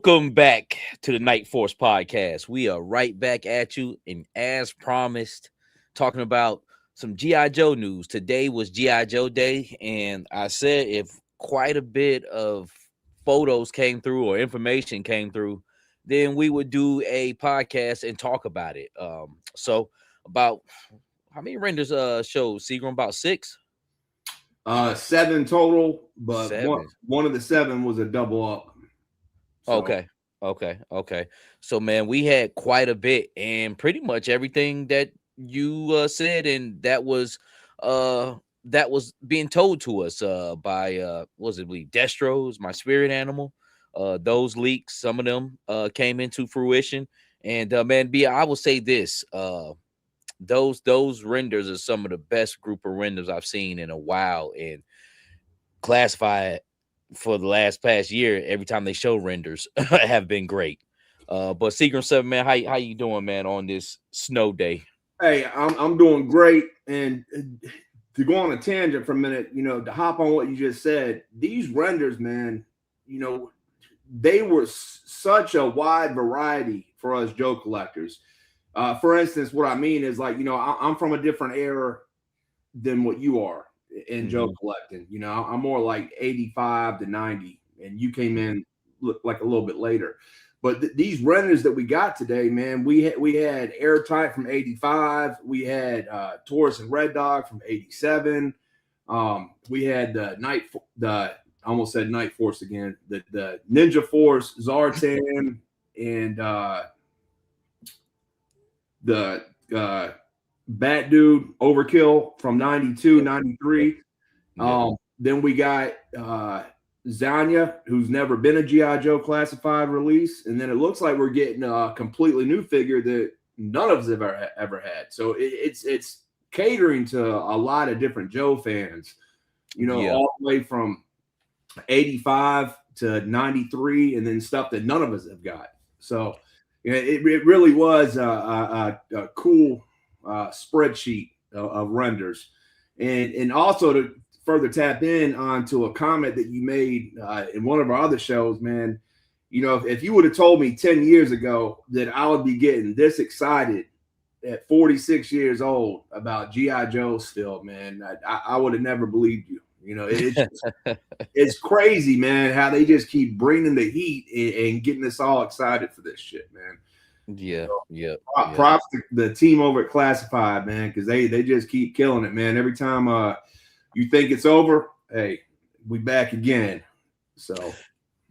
Welcome back to the Night Force podcast. We are right back at you, and as promised, talking about some GI Joe news. Today was GI Joe Day, and I said if quite a bit of photos came through or information came through, then we would do a podcast and talk about it. So about how many renders shows? Seagram about six. Seven total, but Seven. one of the seven was a double up. So. Okay. So, man, we had quite a bit, and pretty much everything that you said, and that was being told to us by was it we Destro's my spirit animal. Those leaks, some of them came into fruition, and man, B, I will say this: those renders are some of the best group of renders I've seen in a while, and classified for the last past year, every time they show renders have been great. But Seagram 7, man, how you doing, man, on this snow day? Hey, I'm doing great. And to go on a tangent for a minute, to hop on what you just said, these renders, man, they were such a wide variety for us Joe collectors. For instance, what I mean is like, I'm from a different era than what you are in Joe collecting. I'm more like 85 to 90, and you came in like a little bit later. But these renders that we got today, man, we had Airtight from 85, we had Taurus and Red Dog from 87, we had I almost said Night Force again, the Ninja Force, Zartan, and the Bat Dude Overkill from 92, 93. Then we got Zanya, who's never been a G.I. Joe classified release. And then it looks like we're getting a completely new figure that none of us have ever had. So it's catering to a lot of different Joe fans, all the way from 85 to 93, and then stuff that none of us have got. So it really was a cool spreadsheet of renders, and also to further tap in onto a comment that you made in one of our other shows, man. If you would have told me 10 years ago that I would be getting this excited at 46 years old about GI Joe still, man, I would have never believed you. It's crazy, man, how they just keep bringing the heat and getting us all excited for this shit, man. Props to the team over at Classified, man, because they just keep killing it, man. Every time you think it's over, hey, we back again. So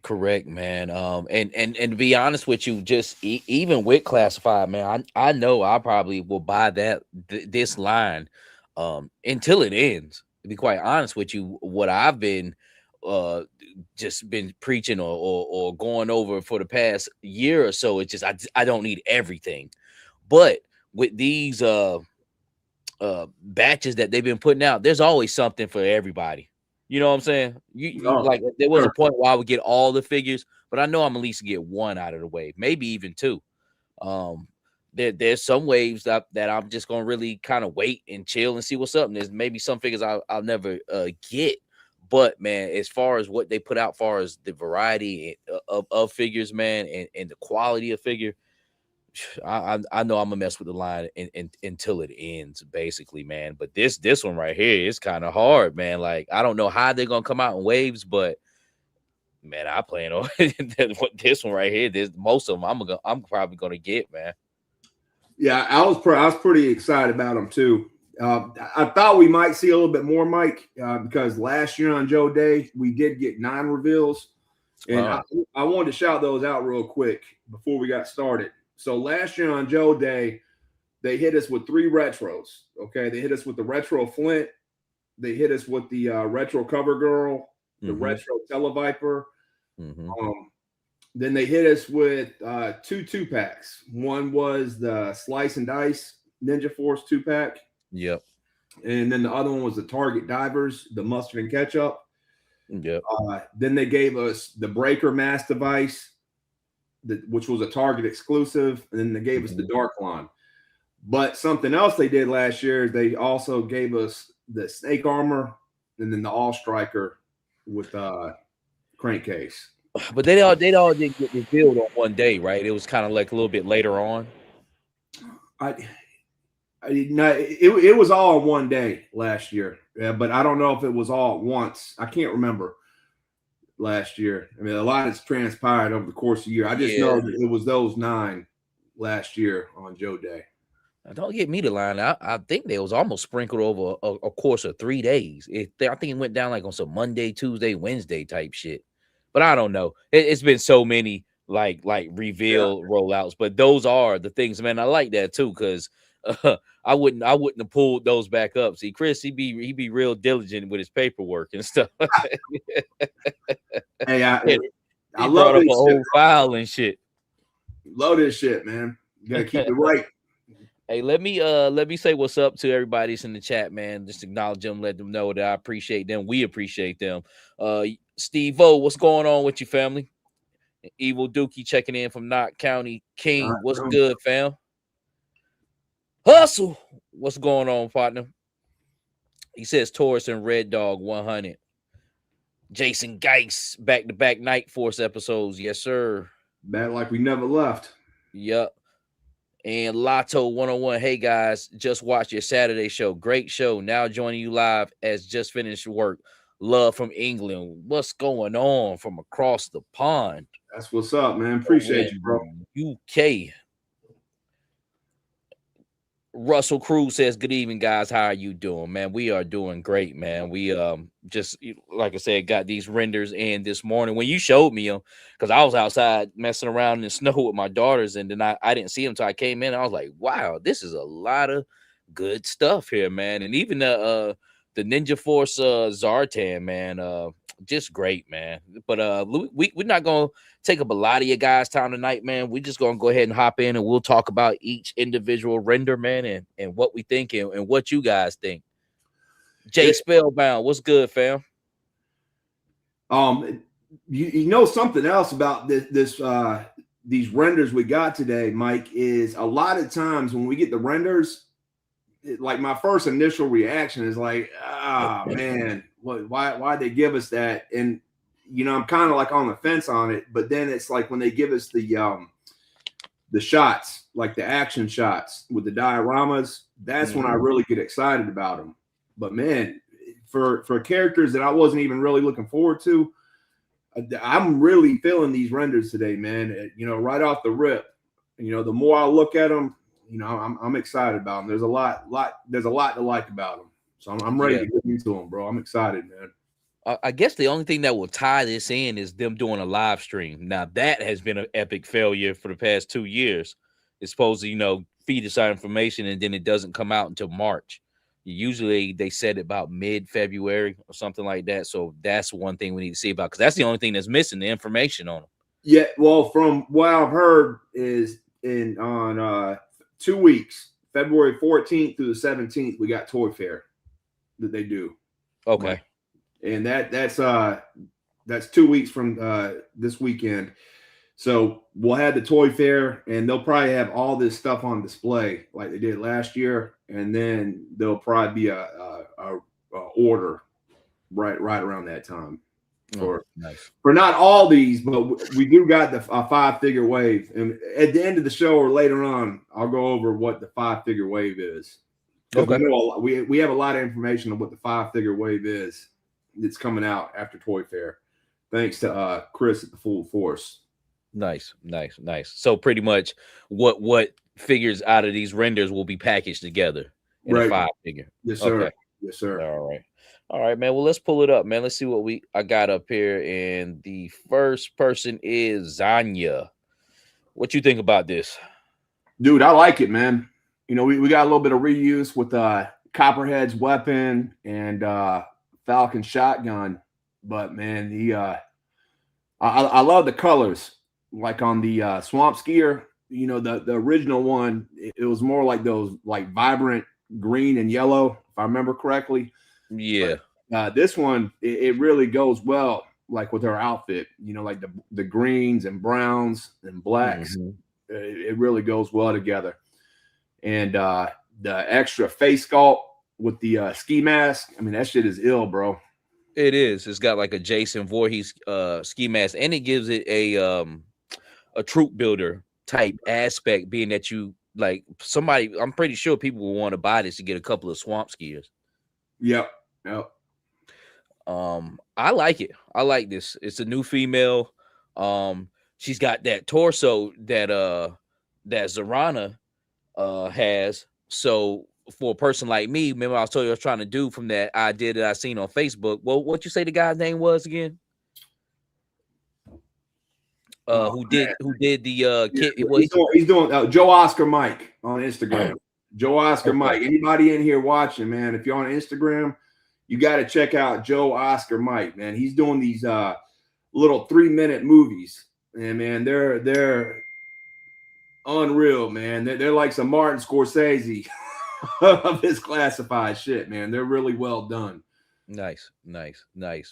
correct, man. And to be honest with you, just even with Classified, man, I know I probably will buy this line until it ends. To be quite honest with you, what I've been just been preaching or going over for the past year or so, it's just I don't need everything. But with these batches that they've been putting out, there's always something for everybody. You know what I'm saying? Like there was a point where I would get all the figures, but I know I'm at least get one out of the way, maybe even two. There's some waves that I'm just gonna really kind of wait and chill and see what's up. And there's maybe some figures I'll never get. But man, as far as what they put out, far as the variety of figures, man, and the quality of figure, I know I'm gonna mess with the line until it ends, basically, man. But this one right here is kind of hard, man. Like I don't know how they're gonna come out in waves, but man, I plan on this one right here. Most of them I'm probably gonna get, man. Yeah, I was pretty excited about them too. I thought we might see a little bit more, Mike, because last year on Joe Day we did get 9 reveals, and I wanted to shout those out real quick before we got started. So last year on Joe Day, they hit us with 3 retros. Okay, they hit us with the retro Flint, they hit us with the retro Cover Girl, the retro Televiper. Then they hit us with 2 2-packs. One was the Slice and Dice Ninja Force 2-pack. Yep. And then the other one was the Target Divers, the Mustard and Ketchup. Yep. Then they gave us the Breaker Mass Device, which was a Target exclusive. And then they gave us the Dark Line. But something else they did last year is they also gave us the Snake Armor and then the All Striker with crankcase. But they all didn't get revealed on one day, right? It was kind of like a little bit later on. It was all in one day last year, yeah, but I don't know if it was all at once. I can't remember last year. I mean, a lot has transpired over the course of the year. I just know that it was those 9 last year on Joe Day. Don't get me to line. I think they was almost sprinkled over a course of 3 days. I think it went down like on some Monday, Tuesday, Wednesday type shit. But I don't know. It's been so many like reveal rollouts, but those are the things, man. I like that too because I wouldn't have pulled those back up. See, Chris, he be real diligent with his paperwork and stuff. Hey, I brought up a whole file and shit. Love this shit, man. You gotta keep it right. Hey, let me say what's up to everybody that's in the chat, man. Just acknowledge them, let them know that I appreciate them. We appreciate them. Steve O, what's going on with you, family? Evil Dookie checking in from Knott County. King, what's good, fam? Hustle, what's going on, partner? He says Taurus and Red Dog 100. Jason Geis, back-to-back Night Force episodes. Yes, sir. Back like we never left. Yep. And Lotto 101. Hey guys, just watched your Saturday show. Great show. Now joining you live as just finished work. Love from England. What's going on from across the pond? That's what's up, man. Appreciate you, bro. UK. Russell Cruz says, good evening, guys. How are you doing, man? We are doing great, man. We just, like I said, got these renders in this morning when you showed me them, because I was outside messing around in the snow with my daughters, and then I didn't see them until I came in. I was like, wow, this is a lot of good stuff here, man. And even the Ninja Force Zartan, man, just great, man. But we're not gonna take up a lot of your guys' time tonight, man. We're just gonna go ahead and hop in and we'll talk about each individual render, man, and what we think and what you guys think. Jay Spellbound, what's good, fam? You know something else about these renders we got today, Mike, is a lot of times when we get the renders, like my first initial reaction is like, man, why'd they give us that? And you know, I'm kind of like on the fence on it, but then it's like when they give us the shots, like the action shots with the dioramas, that's when I really get excited about them. But man, for characters that I wasn't even really looking forward to, I'm really feeling these renders today, man. You know, right off the rip. You know, the more I look at them, you know, I'm excited about them. There's a lot to like about them. So I'm ready to get into them, bro. I'm excited, man. I guess the only thing that will tie this in is them doing a live stream. Now that has been an epic failure for the past 2 years. It's supposed to, you know, feed us our information and then it doesn't come out until March. Usually they said about mid-February or something like that. So that's one thing we need to see about, because that's the only thing that's missing, the information on them. Yeah, well, from what I've heard is on 2 weeks, February 14th through the 17th, we got Toy Fair that they do. Okay. And that's 2 weeks from this weekend. So we'll have the Toy Fair, and they'll probably have all this stuff on display like they did last year, and then there'll probably be a order right around that time for not all these, but we do got the 5-figure wave. And at the end of the show or later on, I'll go over what the 5-figure wave is. Okay. We have a lot of information on what the 5-figure wave is. It's coming out after Toy Fair, thanks to Chris at the Full Force. Nice. So pretty much what figures out of these renders will be packaged together in a 5-figure. Yes, sir. Okay. Yes, sir. All right, man. Well, let's pull it up, man. Let's see what I got up here. And the first person is Zanya. What you think about this? Dude, I like it, man. You know, we got a little bit of reuse with Copperhead's weapon and Falcon shotgun, but man, I love the colors. Like on the Swamp Skier, you know, the original one, it was more like those like vibrant green and yellow, if I remember correctly. Yeah. But, this one, it really goes well, like with her outfit. You know, like the greens and browns and blacks. Mm-hmm. It really goes well together. And the extra face sculpt with the ski mask, I mean, that shit is ill, bro. It is. It's got like a Jason Voorhees ski mask, and it gives it a troop builder type aspect, being that you like somebody. I'm pretty sure people will want to buy this to get a couple of swamp skiers. Yep. Yep. I like it. I like this. It's a new female. She's got that torso that Zorana has. So for a person like me, remember I was told you I was trying to do from that idea that I seen on Facebook. Well, what you say the guy's name was again? Who did the kid? He's doing Joe Oscar Mike on Instagram. Joe Oscar Mike. Anybody in here watching, man? If you're on Instagram, you got to check out Joe Oscar Mike, man. He's doing these little 3-minute movies, and man, they're unreal, man. They're like some Martin Scorsese of his classified shit, man. They're really well done. Nice.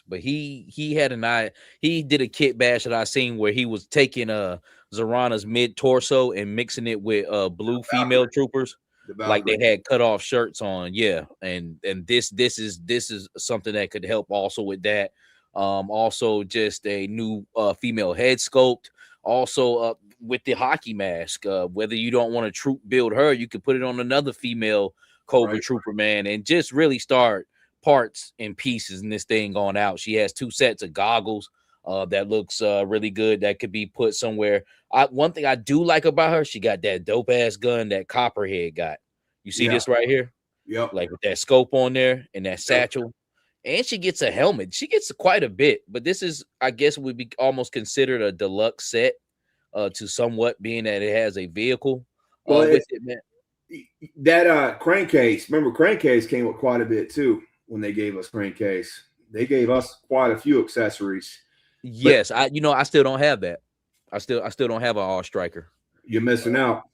But he had an eye. He did a kit bash that I seen where he was taking Zorana's mid torso and mixing it with blue female troopers, like they had cut off shirts on. Yeah, and this is something that could help also with that. Also just a new female head sculpt. Also with the hockey mask. Whether you don't want to troop build her, you could put it on another female Cobra trooper, man, and just really start parts and pieces in this thing going out. She has 2 sets of goggles that looks really good, that could be put somewhere. One thing I do like about her, she got that dope ass gun that Copperhead got. You see this right here? Yep. Like with that scope on there and that satchel. And she gets a helmet. She gets quite a bit, but this is, I guess, would be almost considered a deluxe set to somewhat, being that it has a vehicle with it, man. That crankcase, remember crankcase came with quite a bit too. When they gave us crankcase, they gave us quite a few accessories. Yes, I still don't have that. I still don't have an All Striker. You're missing out.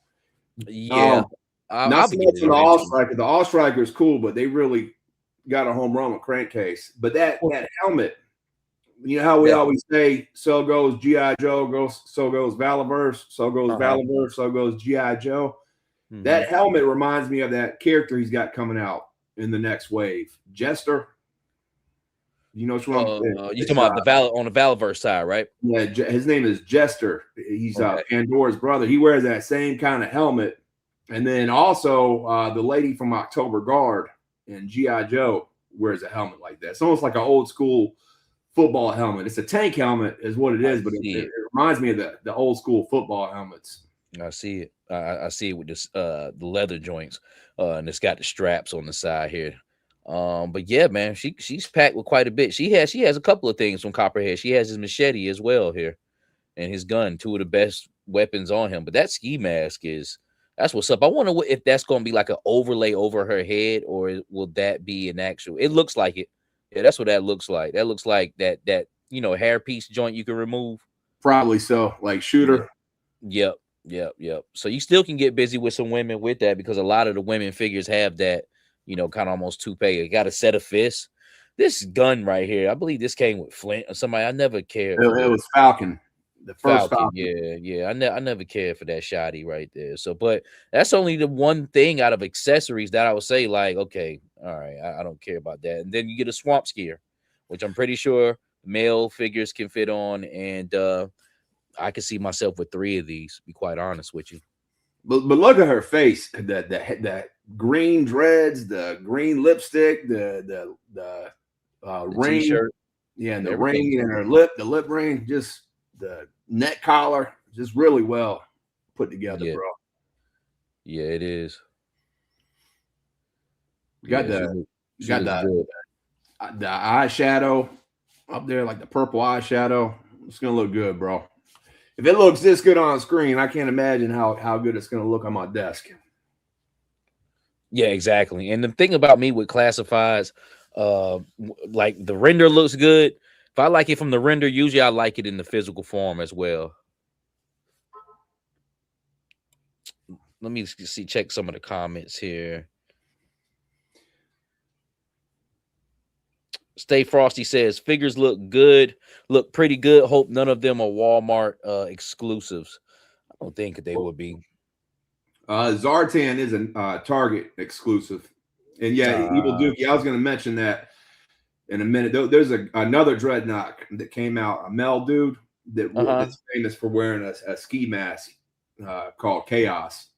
Yeah, not so much on the All Striker. The All Striker is cool, but they really got a home run with crankcase. But that helmet, you know how we always say, so goes G.I. Joe, so goes Valaverse, so goes Valaverse, so goes G.I. Joe. Mm-hmm. That helmet reminds me of that character he's got coming out in the next wave, Jester. You know what I'm you talking about on the Valaverse side, right? Yeah, his name is Jester. He's Pandora's brother. He wears that same kind of helmet. And then also the lady from October Guard and G.I. Joe wears a helmet like that. It's almost like an old school football helmet. It's a tank helmet is what it is, but it reminds me of the old school football helmets. I see it. I see it with this the leather joints, and it's got the straps on the side here. But yeah, man, she's packed with quite a bit. She has a couple of things from Copperhead. She has his machete as well here, and his gun, 2 of the best weapons on him. But that ski mask that's what's up. I wonder if that's going to be like an overlay over her head, or will that be an actual? It looks like it. Yeah, that's what that looks like. That looks like that hairpiece joint you can remove. Probably so, like shooter. Yep. So you still can get busy with some women with that, because a lot of the women figures have that, kind of almost toupee. It got a set of fists. This gun right here, I believe this came with Flint or somebody. I never cared. It was Falcon. The first Falcon. Yeah. I never cared for that shotty right there. So, but that's only the one thing out of accessories that I would say, like, okay, all right, I don't care about that. And then you get a swamp skier, which I'm pretty sure male figures can fit on, and I can see myself with 3 of these, to be quite honest with you. But look at her face, that green dreads, the green lipstick, the ring, t-shirt. Yeah, and the ring in her lip, the lip ring, just the neck collar, just really well put together, bro. Yeah, it is. Got the eyeshadow up there, like the purple eyeshadow. It's gonna look good, bro. If it looks this good on screen, I can't imagine how good it's gonna look on my desk. Yeah, exactly. And the thing about me with classifieds, like the render looks good. If I like it from the render, usually I like it in the physical form as well. Let me check some of the comments here. Stay Frosty says figures look pretty good. Hope none of them are Walmart exclusives. I don't think they would be. Zartan is a Target exclusive, and Evil Dookie. I was going to mention that in a minute. There's another dreadnought that came out, a male dude that's famous for wearing a ski mask called Chaos.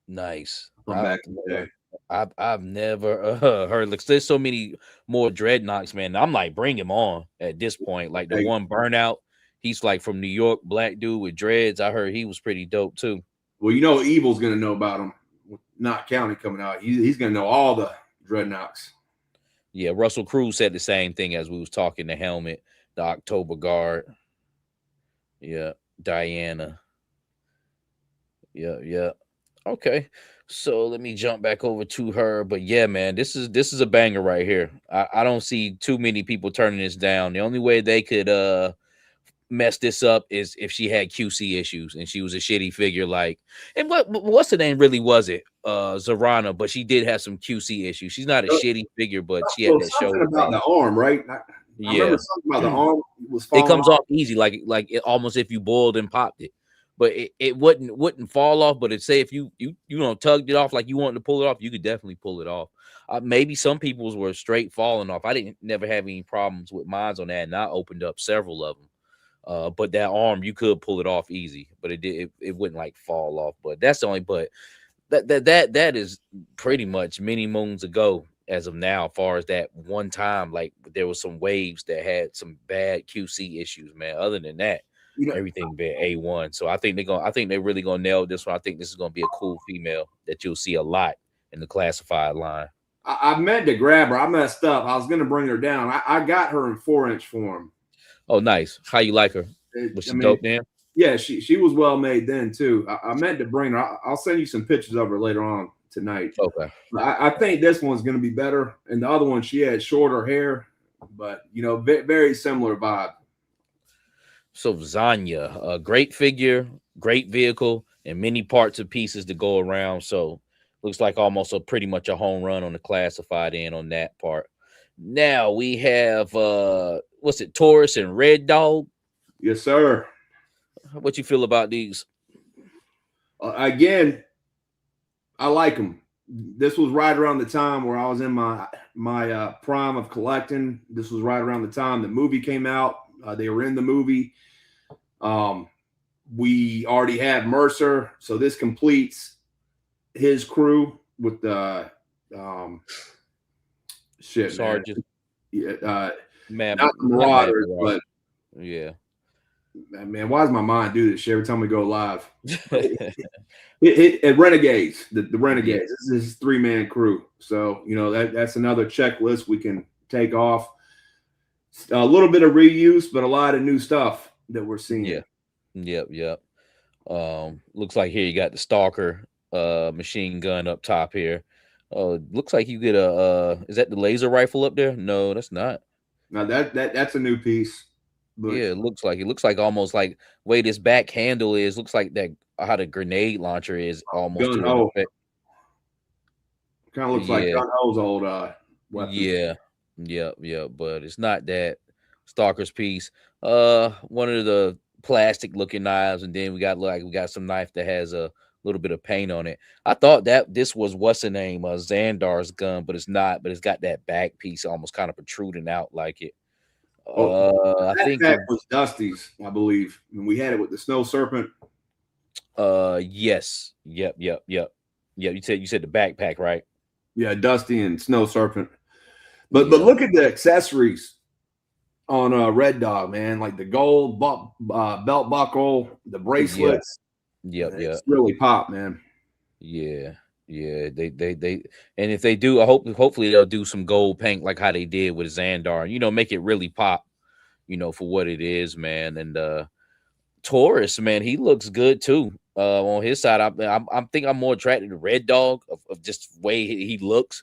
Nice. From back in the day. I've never heard. Like, there's so many more dreadnoughts, man. I'm like, bring him on at this point. Like the one Burnout, he's like from New York, black dude with dreads. I heard he was pretty dope too. Well, Evil's gonna know about him. Not County coming out. He's gonna know all the dreadnoughts. Yeah, Russell Cruz said the same thing as we was talking. The helmet, the October Guard. Yeah, Diana. Yeah. Okay. So let me jump back over to her. But yeah, man, this is a banger right here. I don't see too many people turning this down. The only way they could mess this up is if she had QC issues and she was a shitty figure. Like, and what's the name really was it? Zarana, but she did have some QC issues. She's not a shitty figure, but she had that shoulder about the arm, right? I remember something about the arm was falling. It comes off easy, like it, almost if you boiled and popped it. But it wouldn't fall off. But say if you tugged it off like you wanted to pull it off, you could definitely pull it off. Maybe some people's were straight falling off. I never have any problems with mines on that, and I opened up several of them. But that arm, you could pull it off easy, but it wouldn't like fall off. But that's the only. But that is pretty much many moons ago as of now. As far as that one time, like there was some waves that had some bad QC issues, man. Other than that, everything been A1. So I think they're really gonna nail this one. I think this is gonna be a cool female that you'll see a lot in the classified line. I meant to grab her. I messed up. I was gonna bring her down. I got her in 4-inch form. Oh, nice. How you like her? Was she dope then? Yeah, she was well made then too. I meant to bring her. I'll send you some pictures of her later on tonight. Okay. I think this one's gonna be better, and the other one she had shorter hair, but very similar vibe. So Zanya, a great figure, great vehicle, and many parts and pieces to go around. So looks like almost pretty much a home run on the classified end on that part. Now we have what's it, Taurus and Red Dog? Yes, sir. What you feel about these? Again, I like them. This was right around the time where I was in my prime of collecting. This was right around the time the movie came out. They were in the movie. We already had Mercer, so this completes his crew with the Sergeant. Man, not the Marauders, but yeah. Man, why does my mind do this every time we go live? It Renegades, the Renegades. Yeah. This is 3-man crew, so that's another checklist we can take off. A little bit of reuse, but a lot of new stuff that we're seeing. Yeah. Yep. Looks like here you got the Stalker machine gun up top here. Looks like you get is that the laser rifle up there? No, that's not. No, that's a new piece. But yeah, it looks like almost like way this back handle is. Looks like that how the grenade launcher is almost. Kind of looks like Gun-Ho's old weapon. Yeah. But it's not that Stalker's piece. One of the plastic looking knives, and then we got some knife that has a little bit of paint on it. I thought that this was what's the name, Xandar's gun, but it's not. But it's got that back piece almost kind of protruding out like it. I think that was Dusty's, I believe, and we had it with the Snow Serpent. Yes. Yep. Yeah, you said the backpack, right? Yeah, Dusty and Snow Serpent. But look at the accessories on Red Dog, man. Like the gold belt buckle, the bracelets. Yep. It's really pop, man. Yeah. They and if they do, hopefully they'll do some gold paint like how they did with Xandar. Make it really pop. For what it is, man. And Taurus, man, he looks good too. On his side, I think I'm more attracted to Red Dog of just the way he looks.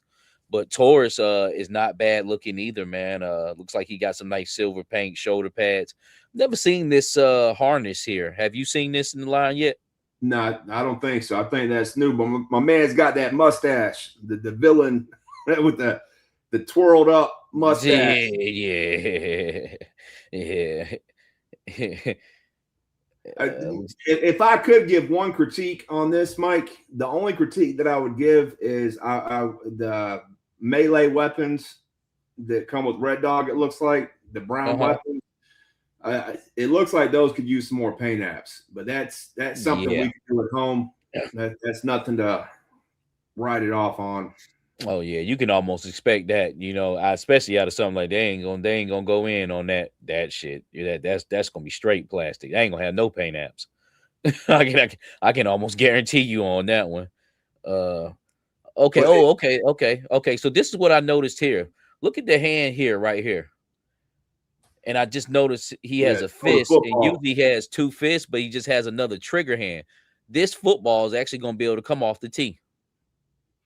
But Taurus is not bad looking either, man. Looks like he got some nice silver paint, shoulder pads. Never seen this harness here. Have you seen this in the line yet? No, I don't think so. I think that's new. But my man's got that mustache, the villain with the twirled up mustache. Yeah. If I could give one critique on this, Mike, the only critique that I would give is the melee weapons that come with Red Dog. It looks like the brown weapons. It looks like those could use some more paint apps, but that's something we can do at home. That's nothing to write it off on. Oh yeah, you can almost expect that, especially out of something like they ain't gonna go in on that shit. That's gonna be straight plastic. They ain't gonna have no paint apps. I can almost guarantee you on that one. Okay. Okay. So this is what I noticed here. Look at the hand here, right here. And I just noticed he has a fist, and usually he has two fists, but he just has another trigger hand. This football is actually going to be able to come off the tee.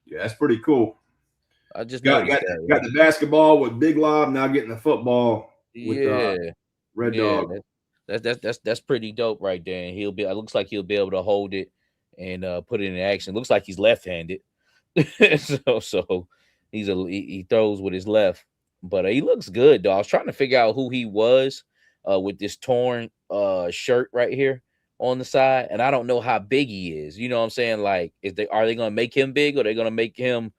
Yeah, that's pretty cool. I just got the basketball with Big Lob, now getting the football with Red Dog. That's pretty dope right there. And it looks like he'll be able to hold it and put it in action. Looks like he's left-handed. so he throws with his left. But he looks good, though. I was trying to figure out who he was with this torn shirt right here on the side, and I don't know how big he is. You know what I'm saying? Like, are they going to make him big, or are they going to make him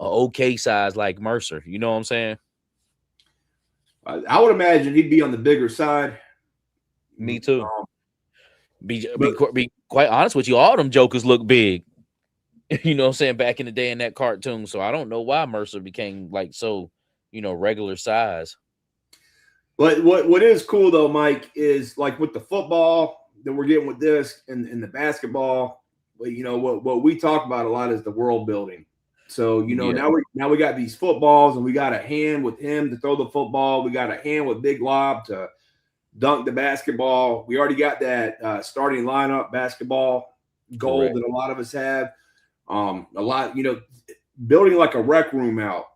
okay size like Mercer? You know what I'm saying? I would imagine he'd be on the bigger side. Me too. Be quite honest with you, all them jokers look big. You know what I'm saying? Back in the day in that cartoon. So I don't know why Mercer became like so, regular size. But what is cool though, Mike, is like with the football that we're getting with this and the basketball, what we talk about a lot is the world building. So, now we got these footballs, and we got a hand with him to throw the football. We got a hand with Big Lob to dunk the basketball. We already got that starting lineup basketball goal that a lot of us have. Building like a rec room out.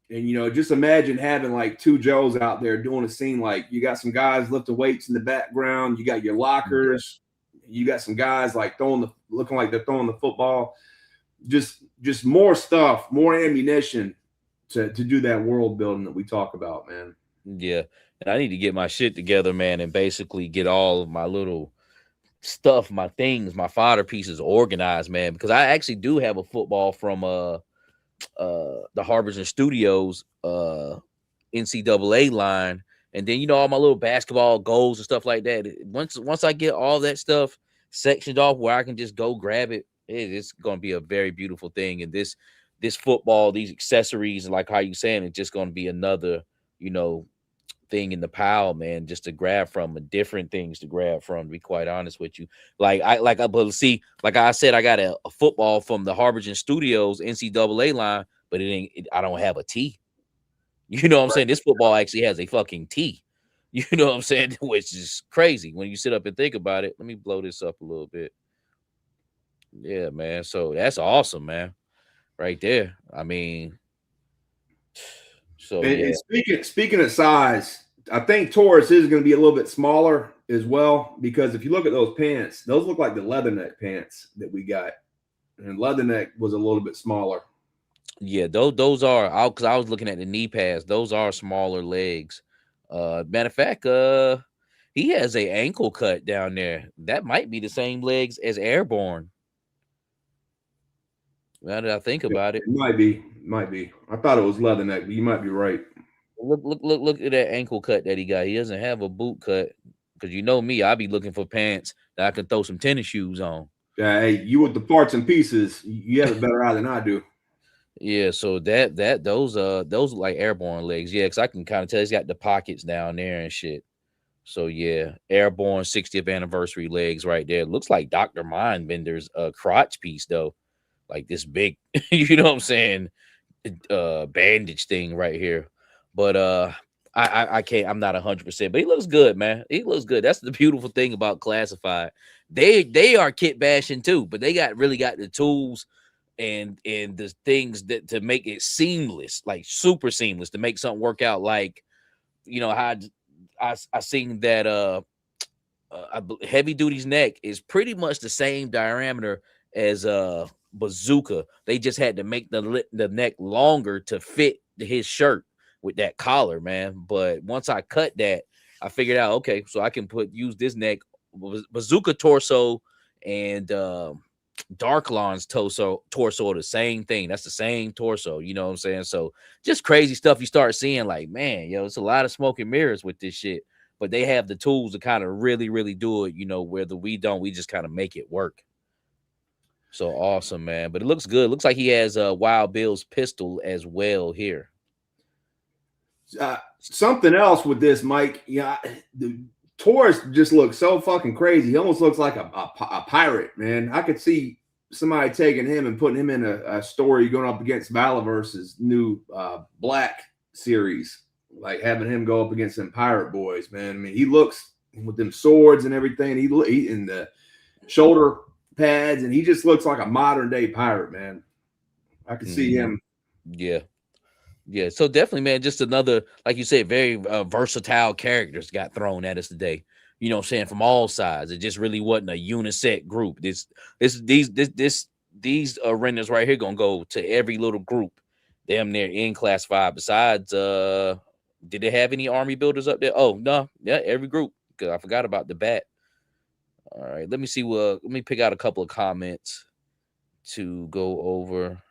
And, just imagine having like two Joes out there doing a scene. Like you got some guys lifting weights in the background. You got your lockers. You got some guys like looking like they're throwing the football. Just more stuff, more ammunition to do that world building that we talk about, man. Yeah. And I need to get my shit together, man, and basically get all of my little stuff, my things, my fodder pieces organized, man, because I actually do have a football from the Harbison Studios NCAA line, and then all my little basketball goals and stuff like that. Once I get all that stuff sectioned off where I can just go grab it, it's going to be a very beautiful thing. And this football, these accessories, like how you saying, it's just going to be another thing in the pile, man, just to grab from, different things to grab from, to be quite honest with you. Like I said, I got a football from the Harbison Studios NCAA line, but I don't have a tee. You know what I'm saying? This football actually has a fucking tee. You know what I'm saying? Which is crazy when you sit up and think about it. Let me blow this up a little bit. Yeah, man. So that's awesome, man. Right there. I mean, and speaking of size, I think Taurus is going to be a little bit smaller as well, because if you look at those pants, those look like the leatherneck pants that we got, and leatherneck was a little bit smaller. Yeah, those are, because I was looking at the knee pads. Those are smaller legs. Matter of fact, he has a ankle cut down there. That might be the same legs as Airborne. Now that I think about it, might be. I thought it was leatherneck, but you might be right. Look at that ankle cut that he got. He doesn't have a boot cut, because me, I'll be looking for pants that I can throw some tennis shoes on. Yeah, hey, you with the parts and pieces, you have a better eye than I do. Yeah, so those are like Airborne legs. Yeah, because I can kind of tell he's got the pockets down there and shit. So yeah, Airborne 60th anniversary legs right there. Looks like Dr. Mindbender's crotch piece though. Like this big, you know what I'm saying, bandage thing right here. But I can't, I'm not 100%, but he looks good, man. He looks good. That's the beautiful thing about Classified. They are kit bashing too, but they really got the tools and the things that to make it seamless, like super seamless, to make something work out. Like, how I seen that Heavy Duty's neck is pretty much the same diameter as Bazooka. They just had to make the neck longer to fit his shirt with that collar, man. But once I cut that, I figured out, okay, so I can use this neck, Bazooka torso, and Darklon's torso, the same thing. That's the same torso. You know what I'm saying? So just crazy stuff you start seeing. Like, man, yo, it's a lot of smoke and mirrors with this shit. But they have the tools to kind of really, really do it. You know, where we don't, we just kind of make it work. So awesome, man. But it looks good. Looks like he has Wild Bill's pistol as well here. Something else with this, Mike. Yeah, the Taurus just looks so fucking crazy. He almost looks like a pirate, man. I could see somebody taking him and putting him in a story going up against Valaverse's new Black series, like having him go up against them pirate boys, man. I mean, he looks with them swords and everything. He in the shoulder pads, and he just looks like a modern day pirate, man. I can see him. Yeah, so definitely, man, just another, like you said, very versatile characters got thrown at us today. You know what I'm saying? From all sides. It just really wasn't a uniset group. These renders right here gonna go to every little group damn near in class 5. Besides, did they have any army builders up there? Oh, no, yeah, every group. Because I forgot about the bat. All right, let me see. Let me pick out a couple of comments to go over.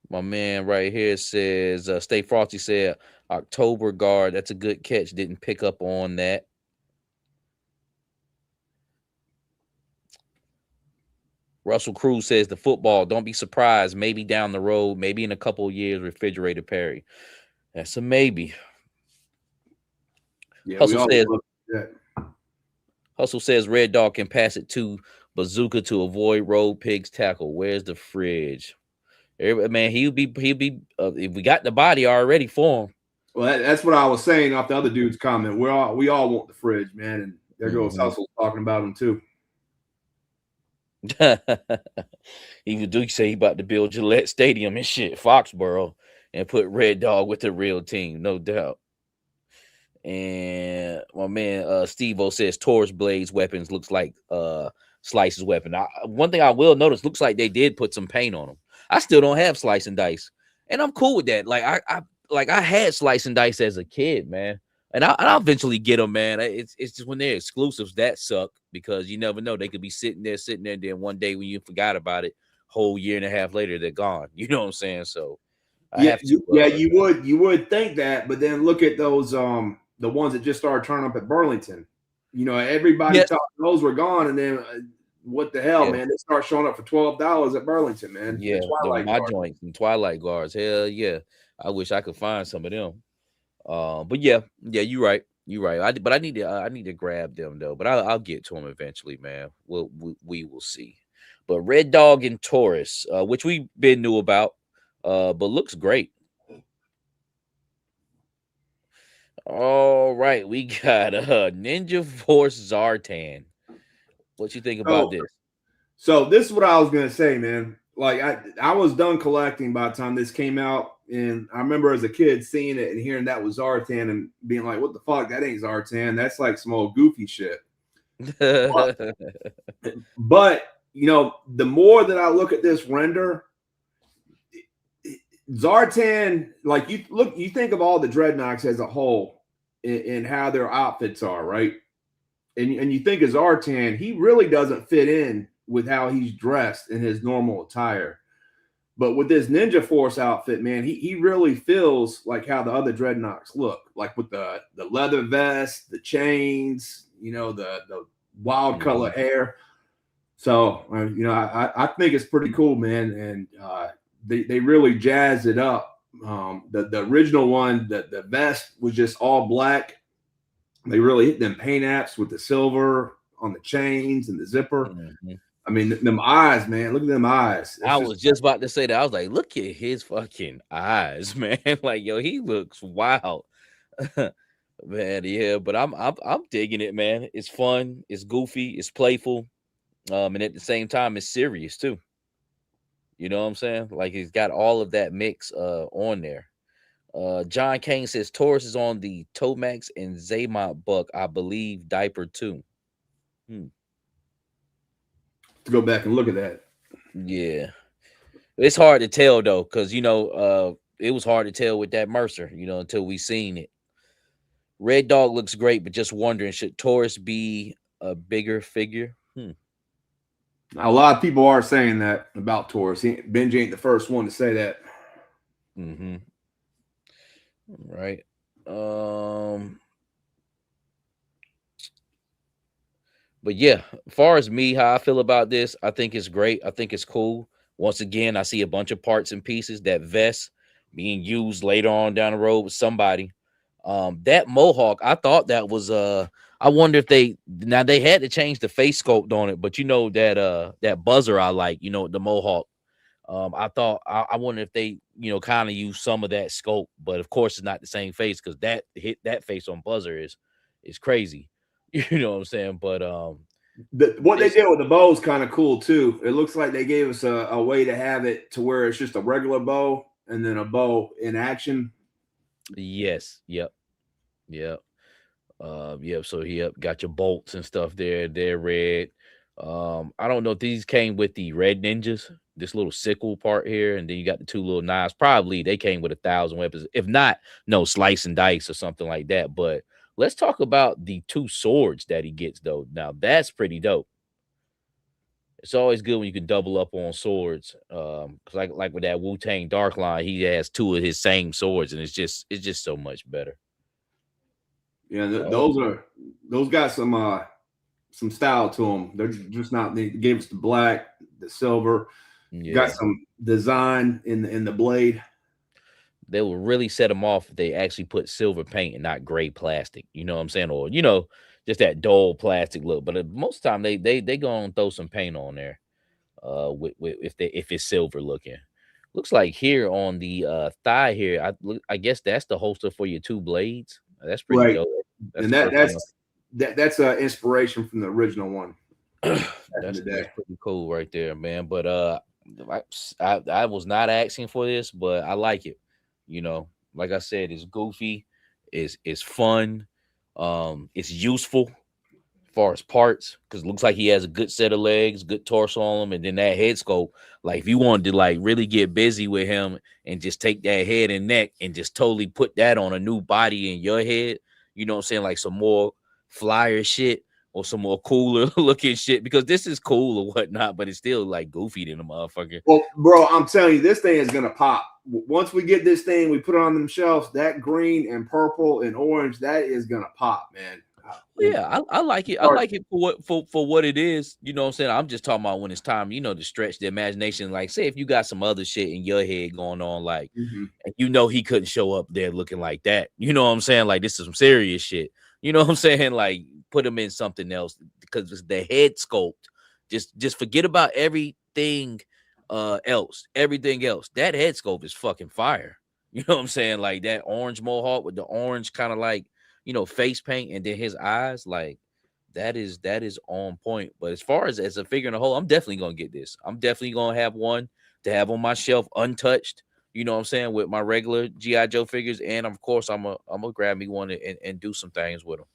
My man right here says, Stay Frosty said, October guard. That's a good catch. Didn't pick up on that. Russell Cruz says, the football, don't be surprised. Maybe down the road, maybe in a couple of years, Refrigerator Perry. That's a maybe. Yeah, Hustle says, Red Dog can pass it to Bazooka to avoid Road Pig's tackle. Where's the fridge? Man, he'll be if we got the body already for him. Well, that's what I was saying off the other dude's comment. We all want the fridge, man, and there goes Hustle talking about him too. Even Duke say he about to build Gillette Stadium and shit, Foxborough, and put Red Dog with the real team, no doubt. And my man Steve-O says Taurus Blades weapons looks like Slice's weapon. One thing I will notice, looks like they did put some paint on them. I still don't have Slice and Dice, and I'm cool with that. Like I had Slice and Dice as a kid, man, and I'll eventually get them, man. It's just when they're exclusives that suck, because you never know, they could be sitting there, and then one day when you forgot about it, whole year and a half later they're gone. You know what I'm saying? So you would think that, but then look at those the ones that just started turning up at Burlington. You know, everybody thought those were gone, and then what the hell, man? They start showing up for $12 at Burlington, man. Yeah, my joints and Twilight Guards. Hell yeah, I wish I could find some of them. But yeah, you're right. But I need to grab them though. But I'll get to them eventually, man. We will see. But Red Dog and Taurus, which we've been new about, but looks great. All right, we got Ninja Force Zartan. What you think about this? So this is what I was gonna say, man. Like I was done collecting by the time this came out, and I remember as a kid seeing it and hearing that was Zartan and being like, "What the fuck? That ain't Zartan. That's like some old goofy shit." But you know, the more that I look at this render, Zartan, like you think of all the Dreadnoks as a whole and how their outfits are, right? And you think of Zartan, he really doesn't fit in with how he's dressed in his normal attire. But with this Ninja Force outfit, man, he really feels like how the other Dreadnoks look, like with the leather vest, the chains, you know, the wild color hair. So, you know, I think it's pretty cool, man. And they really jazzed it up. The original one, the vest was just all black. They really hit them paint apps with the silver on the chains and the zipper. Mm-hmm. I mean, them eyes, man. Look at them eyes. I was just about to say that. I was like, look at his fucking eyes, man. Like, yo, he looks wild. Man, yeah, but I'm digging it, man. It's fun, it's goofy, it's playful. And at the same time, it's serious too. You know what I'm saying? Like, he's got all of that mix on there. John Kane says Taurus is on the Tomax and Zaymont buck, I believe, diaper too. To go back and look at that. Yeah. It's hard to tell though, because you know, it was hard to tell with that Mercer, you know, until we seen it. Red Dog looks great, but just wondering, should Taurus be a bigger figure. A lot of people are saying that about Taurus. Benji ain't the first one to say that. Mm-hmm. Right. But yeah, as far as me, how I feel about this, I think it's great. I think it's cool. Once again, I see a bunch of parts and pieces. That vest being used later on down the road with somebody. That mohawk, I thought that was I wonder if they had to change the face sculpt on it, but that buzzer I like, the mohawk. I wonder if they, kind of use some of that scope, but of course it's not the same face because that face on buzzer is crazy. You know what I'm saying? But what they did with the bow is kind of cool too. It looks like they gave us a way to have it to where it's just a regular bow and then a bow in action. Yes. Yep. Yep. Yep. So got your bolts and stuff there. They're red. I don't know if these came with the red ninjas, this little sickle part here, and then you got the two little knives. Probably they came with 1,000 weapons. If not, no, slice and dice or something like that. But let's talk about the two swords that he gets though. Now that's pretty dope. It's always good when you can double up on swords. 'Cause like with that Wu-Tang Dark Line, he has two of his same swords, and it's just so much better. Yeah, Oh, those got some style to them. They're just not. They gave us the black, the silver. Got yeah. some design in the blade. They will really set them off if they actually put silver paint and not gray plastic. You know what I'm saying? Or just that dull plastic look. But most of the time they go and throw some paint on there. With if it's silver looking. Looks like here on the thigh here, I guess that's the holster for your two blades. That's pretty Right. dope. That's And the first time. that's an inspiration from the original one back in the That's day. pretty cool right there, man. But I was not asking for this, but I like it. Like I said, it's goofy, it's fun, it's useful as far as parts because it looks like he has a good set of legs, good torso on him, and then that head sculpt. Like if you wanted to like really get busy with him and just take that head and neck and just totally put that on a new body in your head, you know what I'm saying? Like some more flyer shit or some more cooler looking shit because this is cool or whatnot, but it's still like goofy than a motherfucker. Well, bro, I'm telling you, this thing is gonna pop. Once we get this thing, we put it on them shelves. That green and purple and orange, that is gonna pop, man. Yeah, I like it. I like it for what it is. You know what I'm saying? I'm just talking about when it's time, to stretch the imagination. Like, say if you got some other shit in your head going on, like, and he couldn't show up there looking like that. You know what I'm saying? Like, this is some serious shit. You know what I'm saying? Like, put him in something else because it's the head sculpt. Just forget about everything else. Everything else. That head sculpt is fucking fire. You know what I'm saying? Like that orange mohawk with the orange kind of like face paint and then his eyes, like that is on point. But as far as a figure in the whole, I'm definitely gonna get this. I'm definitely gonna have one to have on my shelf untouched. You know what I'm saying, with my regular GI Joe figures, and of course I'm gonna grab me one and do some things with them.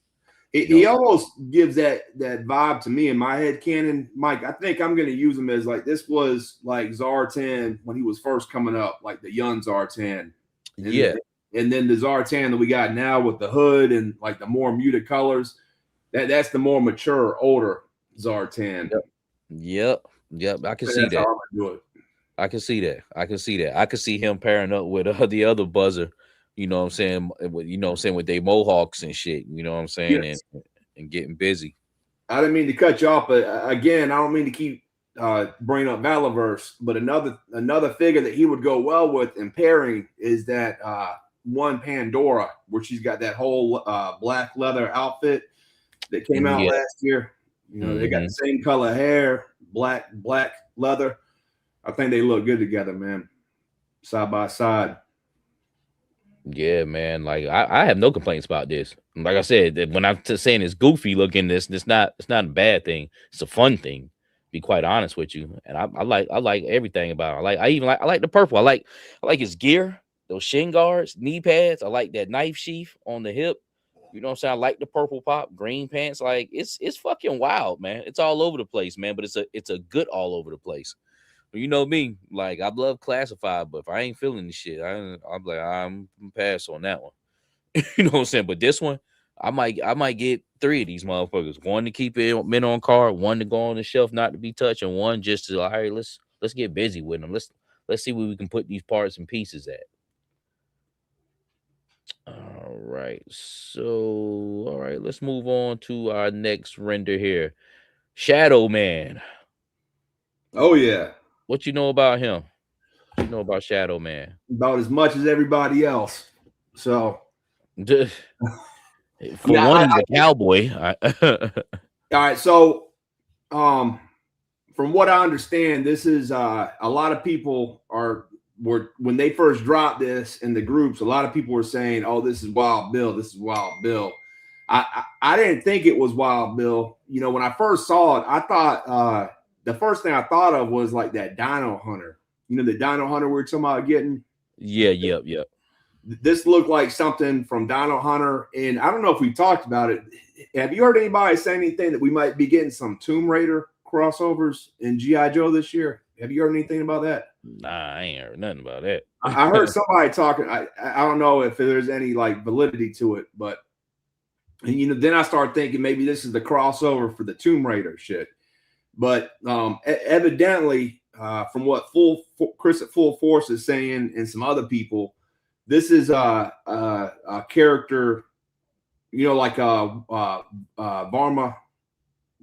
He almost gives that vibe to me in my head canon, Mike. I think I'm gonna use him as like this was like Zartan when he was first coming up, like the young Zartan. Yeah. And then the Zartan that we got now with the hood and like the more muted colors, that's the more mature, older Zartan. Yep. I can see that. Do it. I can see that. I can see that. I can see him pairing up with the other buzzer. You know what I'm saying? With they mohawks and shit. You know what I'm saying? Yes. And getting busy. I didn't mean to cut you off, but again, I don't mean to keep bringing up Valaverse, but another figure that he would go well with in pairing is that one Pandora, where she's got that whole black leather outfit that came out last year. They got the same color hair, black leather. I think they look good together, man, side by side. Yeah, man. Like I have no complaints about this. Like I said, when I'm saying it's goofy looking, it's not a bad thing. It's a fun thing. Be quite honest with you, and I like everything about it. I like the purple. I like his gear, those shin guards, knee pads. I like that knife sheath on the hip. You know what I'm saying? I like the purple pop, green pants. Like it's fucking wild, man. It's all over the place, man. But it's a good all over the place. You know me, like I love classified, but if I ain't feeling the shit, I'm pass on that one. You know what I'm saying? But this one, I might get 3 of these motherfuckers. One to keep it men on card, one to go on the shelf not to be touched, and one just to all right, let's get busy with them. Let's see where we can put these parts and pieces at. All right. So all right, let's move on to our next render here. Shadow Man. Oh yeah. What you know about him? What you know about Shadow Man? About as much as everybody else. So for one, he's a cowboy. All right. So from what I understand, this is a lot of people were when they first dropped this in the groups, a lot of people were saying, "Oh, this is Wild Bill. This is Wild Bill." I didn't think it was Wild Bill. You know, when I first saw it, I thought the first thing I thought of was like that Dino Hunter. You know, the Dino Hunter we were talking about getting. Yeah, yep. This looked like something from Dino Hunter, and I don't know if we talked about it. Have you heard anybody say anything that we might be getting some Tomb Raider crossovers in G.I. Joe this year? Have you heard anything about that? Nah, I ain't heard nothing about that. I heard somebody talking. I don't know if there's any like validity to it, but you know, then I started thinking maybe this is the crossover for the Tomb Raider shit. But evidently, from what Chris at Full Force is saying and some other people, this is a character, you know, like Varma,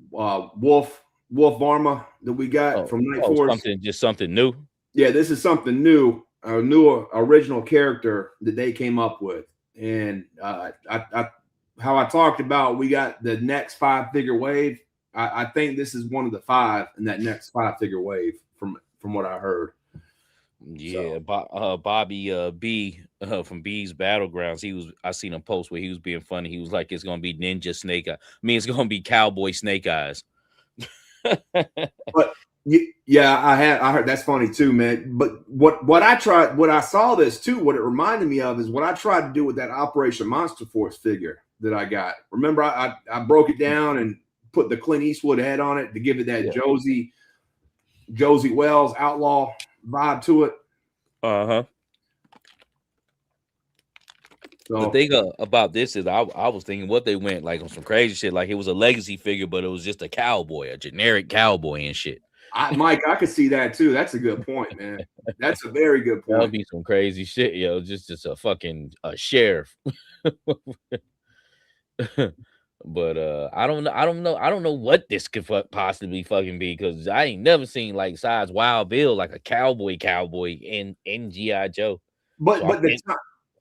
Wolf Varma that we got from Night Force. Something new. Yeah, this is something new, a new original character that they came up with. And how I talked about, we got the next 5-figure wave. I think this is one of the 5 in that next 5-figure wave from what I heard. Yeah, so. Bobby B from B's Battlegrounds. I seen him post where he was being funny. He was like, "It's gonna be Ninja Snake Eye. I mean, it's gonna be Cowboy Snake Eyes." But yeah, I heard that's funny too, man. But what I saw this too, what it reminded me of is what I tried to do with that Operation Monster Force figure that I got. Remember, I broke it down and put the Clint Eastwood head on it to give it that Josie Wells outlaw vibe to it. So, the thing about this is I was thinking what they went like on some crazy shit, like it was a legacy figure, but it was just a cowboy, a generic cowboy and shit. Mike, I could see that too. That's a good point, man. That's a very good point. That'll be some crazy shit, yo. Just a fucking sheriff. But I don't know what this could possibly fucking be, because I ain't never seen like size Wild Bill like a cowboy in G.I. Joe. But so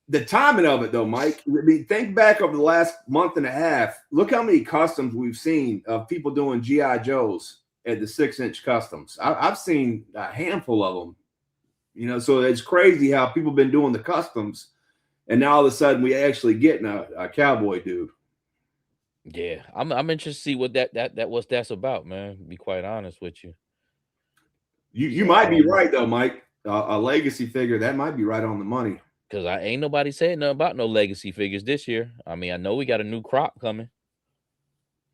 the timing of it though, Mike. I mean, think back over the last month and a half. Look how many customs we've seen of people doing G.I. Joes at the 6-inch customs. I've seen a handful of them. You know, so it's crazy how people been doing the customs, and now all of a sudden we actually getting a cowboy dude. Yeah, I'm interested to see what that's about, man. To be quite honest with you. You might be right though, Mike. A legacy figure that might be right on the money. Because I ain't nobody saying nothing about no legacy figures this year. I mean, I know we got a new crop coming.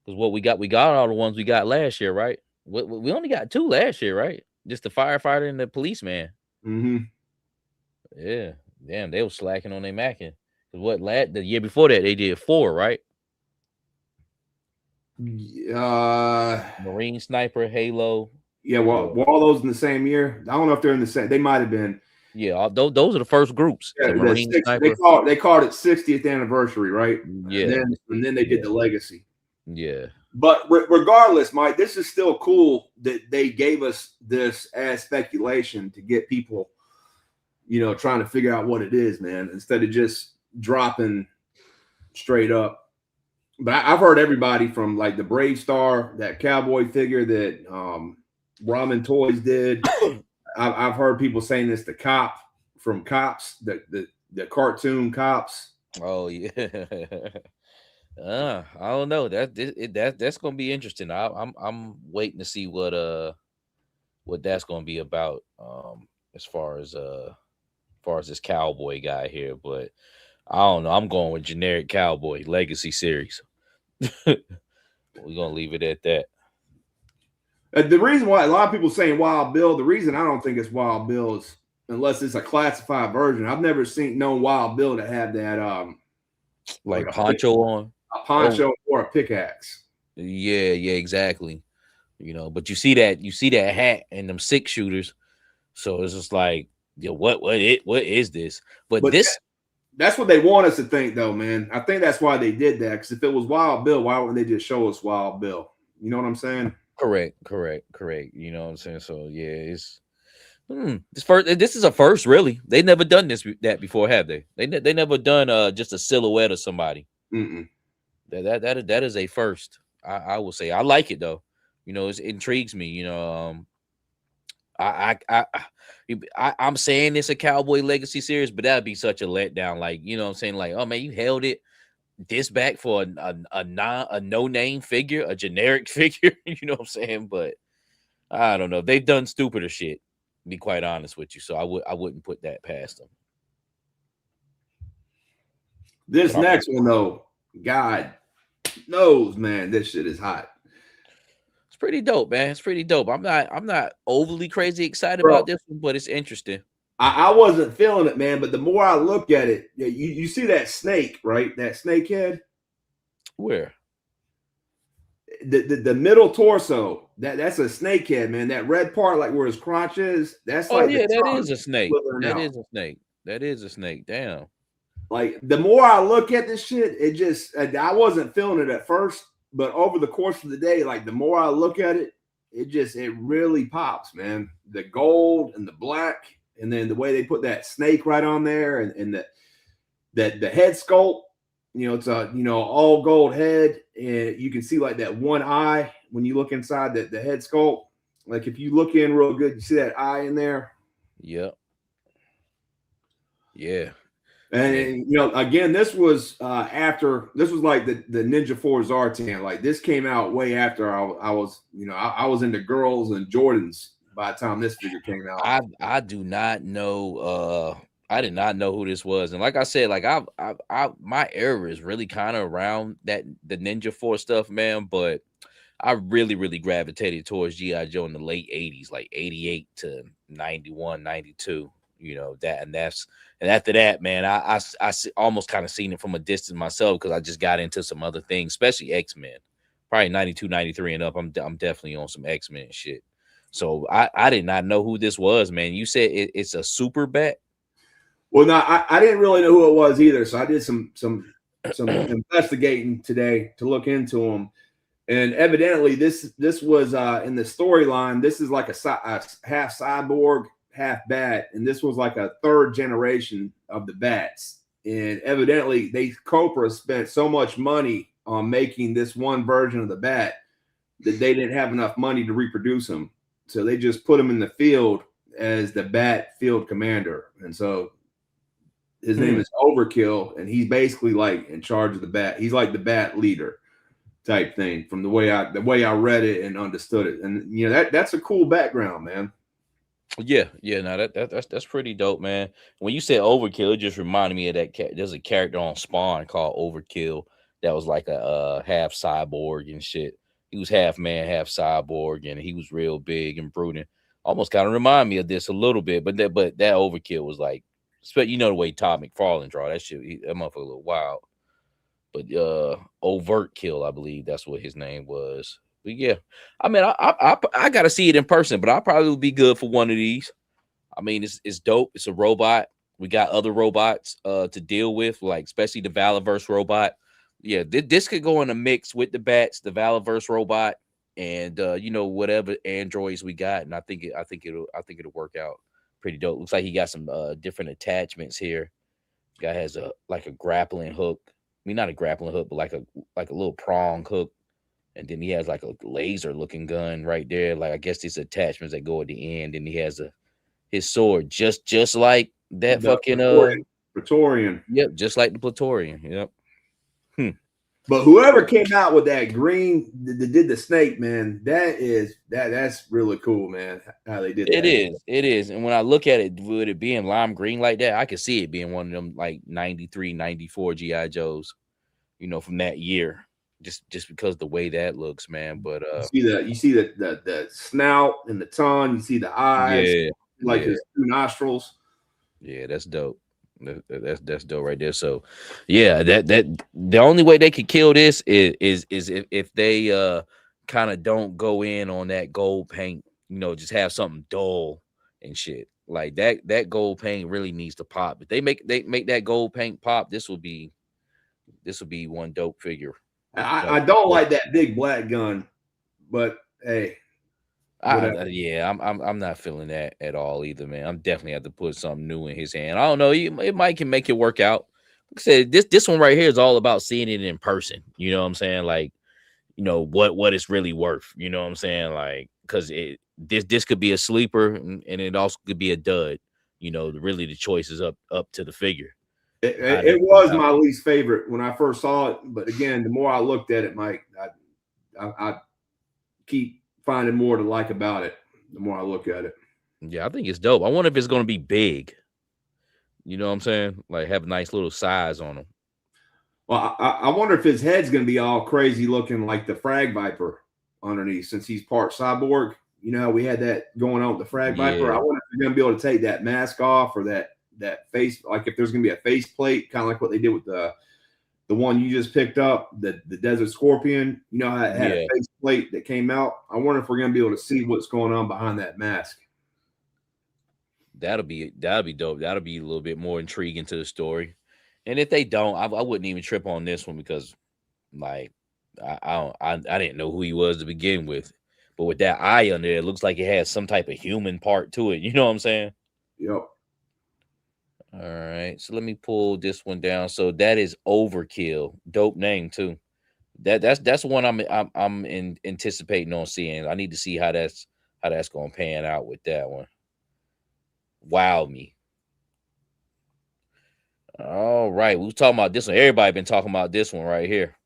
Because what we got all the ones we got last year, right? We only got 2 last year, right? Just the firefighter and the policeman. Mm-hmm. Yeah, damn, they was slacking on their macking. Because the year before that they did 4, right? Marine Sniper, Halo. Yeah, well, were all those in the same year? I don't know if they're in the same. They might have been. Yeah, those are the first groups. Yeah, Sniper. They called it 60th anniversary, right? Yeah, and then they did the legacy. Yeah, but regardless, Mike, this is still cool that they gave us this as speculation to get people, you know, trying to figure out what it is, man, instead of just dropping straight up. But I've heard everybody from like the Brave Star, that cowboy figure that Ramen Toys did. I've heard people saying this to Cop from Cops, the cartoon Cops. Oh yeah. I don't know. That's gonna be interesting. I'm waiting to see what that's gonna be about. As far as this cowboy guy here, but I don't know. I'm going with generic cowboy legacy series. We're gonna leave it at that. The reason why a lot of people saying Wild Bill, the reason I don't think it's Wild Bill is unless it's a classified version. I've never known Wild Bill to have that like poncho on. a poncho or a pickaxe. Yeah, exactly. But you see that hat and them 6-shooters, so it's just like, what is this? But this, that's what they want us to think, though, man. I think that's why they did that. Because if it was Wild Bill, why wouldn't they just show us Wild Bill? You know what I'm saying? correct. You know what I'm saying? So yeah, it's this is a first, really. They never done that before, have they? They never done just a silhouette of somebody. Mm-mm. That is a first. I will say I like it though. It intrigues me. I'm saying it's a Cowboy Legacy series, but that'd be such a letdown. Like, what I'm saying, like, oh man, you held it this back for a no name figure, a generic figure. You know what I'm saying? But I don't know. They've done stupider shit, to be quite honest with you. So I wouldn't put that past them. This next one though, God knows, man, this shit is hot. It's pretty dope, man. It's pretty dope. I'm not overly crazy excited about this one, but it's interesting. I wasn't feeling it, man. But the more I look at it, you see that snake, right? That snake head. Where? The middle torso. That's a snake head, man. That red part, like where his crotch is, that's that is a snake. That is a snake. Damn. Like the more I look at this shit, it just I wasn't feeling it at first, but over the course of the day, like the more I look at it, it really pops, man. The gold and the black. And then the way they put that snake right on there, and the head sculpt, it's a all gold head, and you can see like that one eye when you look inside the head sculpt. Like if you look in real good, you see that eye in there. Yep. Yeah. And again, this was after, this was like the Ninja 4 Zartan. Like this came out way after I was I was into girls and Jordans by the time this figure came out. I do not know. I did not know who this was, and like I said, like I my era is really kind of around the Ninja 4 stuff, man. But I really gravitated towards G.I. Joe in the late 80s, like 88 to 91, 92. And after that, man, I almost kind of seen it from a distance myself, because I just got into some other things, especially X-Men. Probably 92, 93 and up. I'm definitely on some X-Men shit. So I did not know who this was, man. You said it's a super bat? Well, no, I didn't really know who it was either. So I did some investigating today to look into him. And evidently this was in the storyline. This is like a half cyborg, half bat. And this was like a third generation of the bats. And evidently Cobra spent so much money on making this one version of the bat that they didn't have enough money to reproduce him. So they just put him in the field as the bat field commander. And so his name is Overkill, and he's basically like in charge of the bat. He's like the bat leader type thing, from the way I read it and understood it. And that's a cool background, man. Yeah, no, that's pretty dope, man. When you said Overkill, it just reminded me of that there's a character on Spawn called Overkill that was like a half cyborg and shit. He was half man, half cyborg, and he was real big and brooding. Almost kind of remind me of this a little bit, but that Overkill was like, the way Todd McFarlane draw that shit. That motherfucker a little wild. But Overt Kill, I believe that's what his name was. But yeah, I mean, I got to see it in person, but I probably would be good for one of these. I mean, it's dope. It's a robot. We got other robots to deal with, like especially the Valaverse robot. Yeah, this could go in a mix with the bats, the Valaverse robot, and whatever androids we got, and I think it'll work out pretty dope. Looks like he got some different attachments here. Guy has a grappling hook. I mean, not a grappling hook, but like a little prong hook, and then he has like a laser looking gun right there. Like I guess these attachments that go at the end, and he has his sword just like that fucking Praetorian. Yep, just like the Praetorian. Yep. But whoever came out with that green that did the snake, man, that's really cool, man. How they did that. It is. And when I look at it, with it being lime green like that, I could see it being one of them like 93, 94 G.I. Joes, from that year. Just because the way that looks, man. But you see the snout and the tongue, you see the eyes, his two nostrils. Yeah, that's dope. That's dope right there. So, yeah, that the only way they could kill this is if they kind of don't go in on that gold paint. Just have something dull and shit like that. That gold paint really needs to pop. If they make that gold paint pop, this will be one dope figure. I don't like that big black gun, but hey, whatever. Yeah, I'm not feeling that at all either, man. I'm definitely have to put something new in his hand. I don't know. It might can make it work out. Like I said, this one right here is all about seeing it in person. You know what I'm saying? Like, what it's really worth. You know what I'm saying? Like, because this could be a sleeper and it also could be a dud. Really the choice is up to the figure. It was my least favorite when I first saw it, but again, the more I looked at it, Mike, I keep finding more to like about it the more I look at it. Yeah, I think it's dope. I wonder if it's going to be big. You know what I'm saying? Like have a nice little size on them. Well, I wonder if his head's going to be all crazy looking like the Frag Viper underneath since he's part cyborg. You know, we had that going on with the Frag Viper. I wonder if they're going to be able to take that mask off or that face, like if there's going to be a face plate, kind of like what they did with the one you just picked up, the Desert Scorpion. You know how it had a face plate that came out? I wonder if we're going to be able to see what's going on behind that mask. That'll be dope. That'll be a little bit more intriguing to the story. And if they don't, I wouldn't even trip on this one because, like, I didn't know who he was to begin with. But with that eye under it looks like it has some type of human part to it. You know what I'm saying? Yep. All right. So let me pull this one down. So that is Overkill. Dope name too. That's one I'm anticipating on seeing. I need to see how that's gonna pan out with that one. Wow me. All right, we was talking about this one. Everybody been talking about this one right here.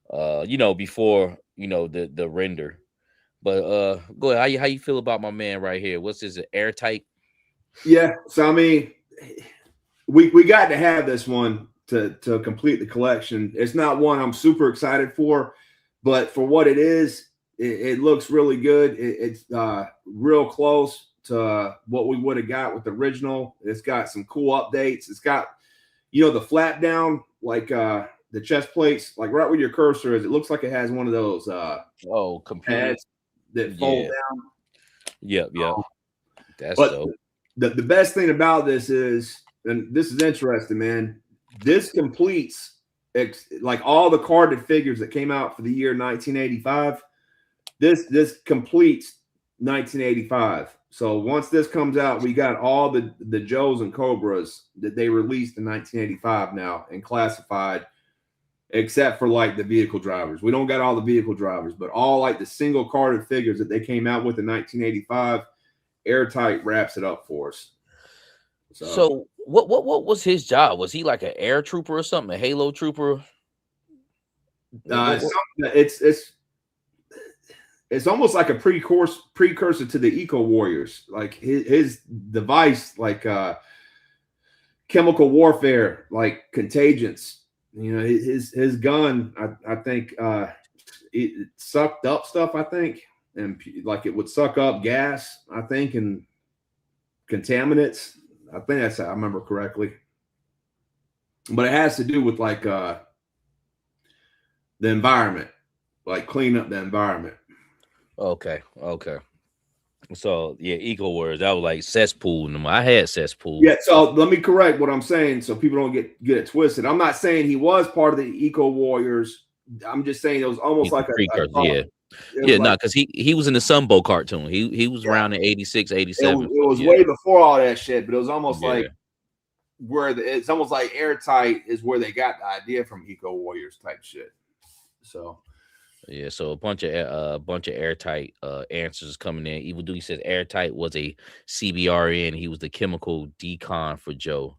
Before the render. But go ahead. How you feel about my man right here? What's this? Airtight? Yeah. So I mean, we got to have this one to complete the collection. It's not one I'm super excited for, but for what it is, it looks really good. It's real close to what we would have got with the original. It's got some cool updates. It's got the flap down, like the chest plates, like right where your cursor is. It looks like it has one of those pads that fold down. Yep. That's dope. The best thing about this is, and this is interesting, man, this completes like all the carded figures that came out for the year 1985. This completes 1985. So once this comes out, we got all the Joes and Cobras that they released in 1985 now and classified, except for like the vehicle drivers. We don't got all the vehicle drivers, but all like the single carded figures that they came out with in 1985, Airtight wraps it up for us. So what was his job? Was he like an air trooper or something? A Halo trooper? It's almost like a precursor to the Eco Warriors. Like his device, like chemical warfare, like contagions. His gun, I think it sucked up stuff, I think, and like it would suck up gas, I think, and contaminants. I think that's how I remember correctly. But it has to do with like the environment, like clean up the environment. Okay. So yeah, Eco Warriors, that was like cesspool. I had cesspool. Yeah, so let me correct what I'm saying so people don't get it twisted. I'm not saying he was part of the Eco Warriors. I'm just saying it was almost like a precursor. Because he was in the Sunbow cartoon. He was around in 86, 87. It was way before all that shit, but it was almost like it's almost like Airtight is where they got the idea from, Eco Warriors type shit. So yeah, so a bunch of Airtight answers coming in. Evil Duty says Airtight was a CBRN. He was the chemical decon for Joe.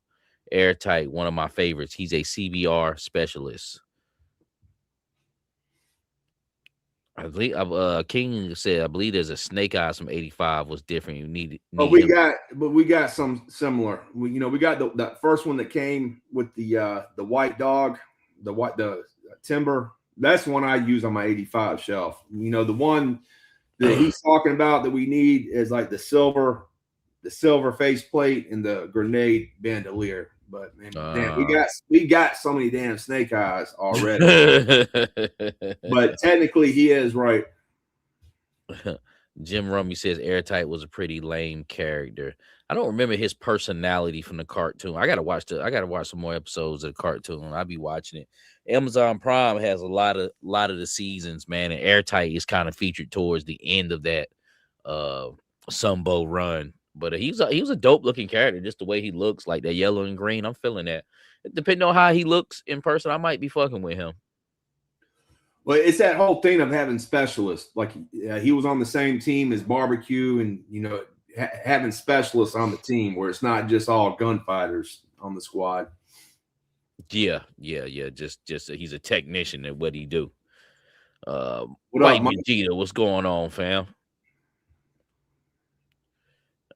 Airtight, one of my favorites. He's a CBR specialist. I believe King said, I believe there's a Snake Eyes from 85 was different. You need we got some similar. We got the first one that came with the white dog, the timber. That's the one I use on my 85 shelf. The one that he's talking about that we need is like the silver faceplate and the grenade bandolier. But man, damn, we got so many damn Snake Eyes already. But technically, he is right. Jim Rummy says Airtight was a pretty lame character. I don't remember his personality from the cartoon. I gotta watch some more episodes of the cartoon. I'll be watching it. Amazon Prime has a lot of the seasons, man, and Airtight is kind of featured towards the end of that Sunbow run. But he was a dope looking character, just the way he looks, like that yellow and green. I'm feeling that. Depending on how he looks in person, I might be fucking with him. Well, it's that whole thing of having specialists. Like he was on the same team as Barbecue, and having specialists on the team where it's not just all gunfighters on the squad. Yeah. Just he's a technician at what he do. White Gijoe, what's going on, fam?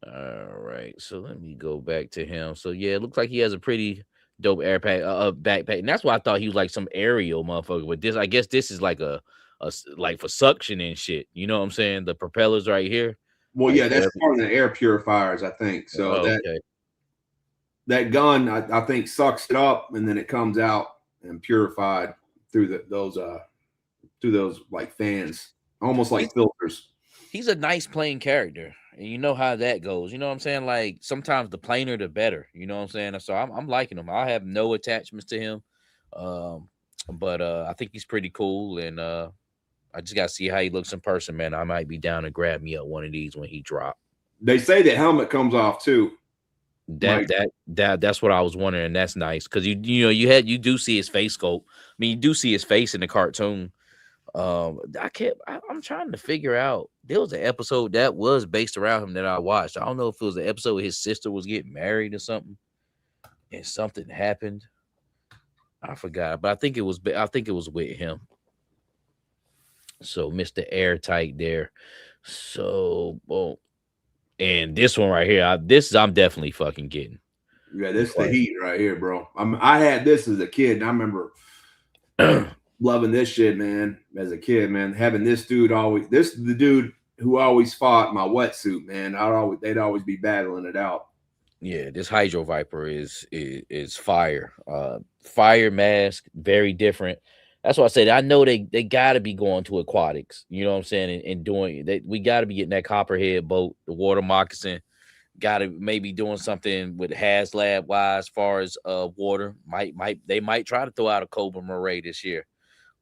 All right, so let me go back to him. So yeah, it looks like he has a pretty dope backpack, and that's why I thought he was like some aerial motherfucker. With this, I guess this is like a like for suction and shit. You know what I'm saying? The propellers right here. Well, like yeah, that's part of the air purifiers, I think. So that gun, I think, sucks it up, and then it comes out and purified through those like fans, almost like filters. He's a nice playing character, and you know how that goes. You know what I'm saying? Like sometimes the plainer the better. You know what I'm saying? So I'm liking him. I have no attachments to him, but I think he's pretty cool, and I just gotta see how he looks in person, man. I might be down to grab me up one of these when he drop. They say the helmet comes off too. That's what I was wondering. That's nice because you do see his face sculpt. I mean, you do see his face in the cartoon. I'm trying to figure out. There was an episode that was based around him that I watched. I don't know if it was an episode where his sister was getting married or something, and something happened. I forgot, but I think it was with him. So Mr. Airtight there. So boom. And this one right here, I'm definitely fucking getting. Yeah, this is the heat right here, bro. I had this as a kid, and I remember loving this shit, man. As a kid, man, having this dude this is the dude who always fought my wetsuit, man. They'd always be battling it out. Yeah, this Hydro Viper is fire. Fire mask, very different. That's why I said I know they got to be going to aquatics. You know what I'm saying? And doing that, we got to be getting that copperhead boat, the water moccasin. Got to maybe doing something with HasLab wise, as far as water. They might try to throw out a Cobra Moray this year,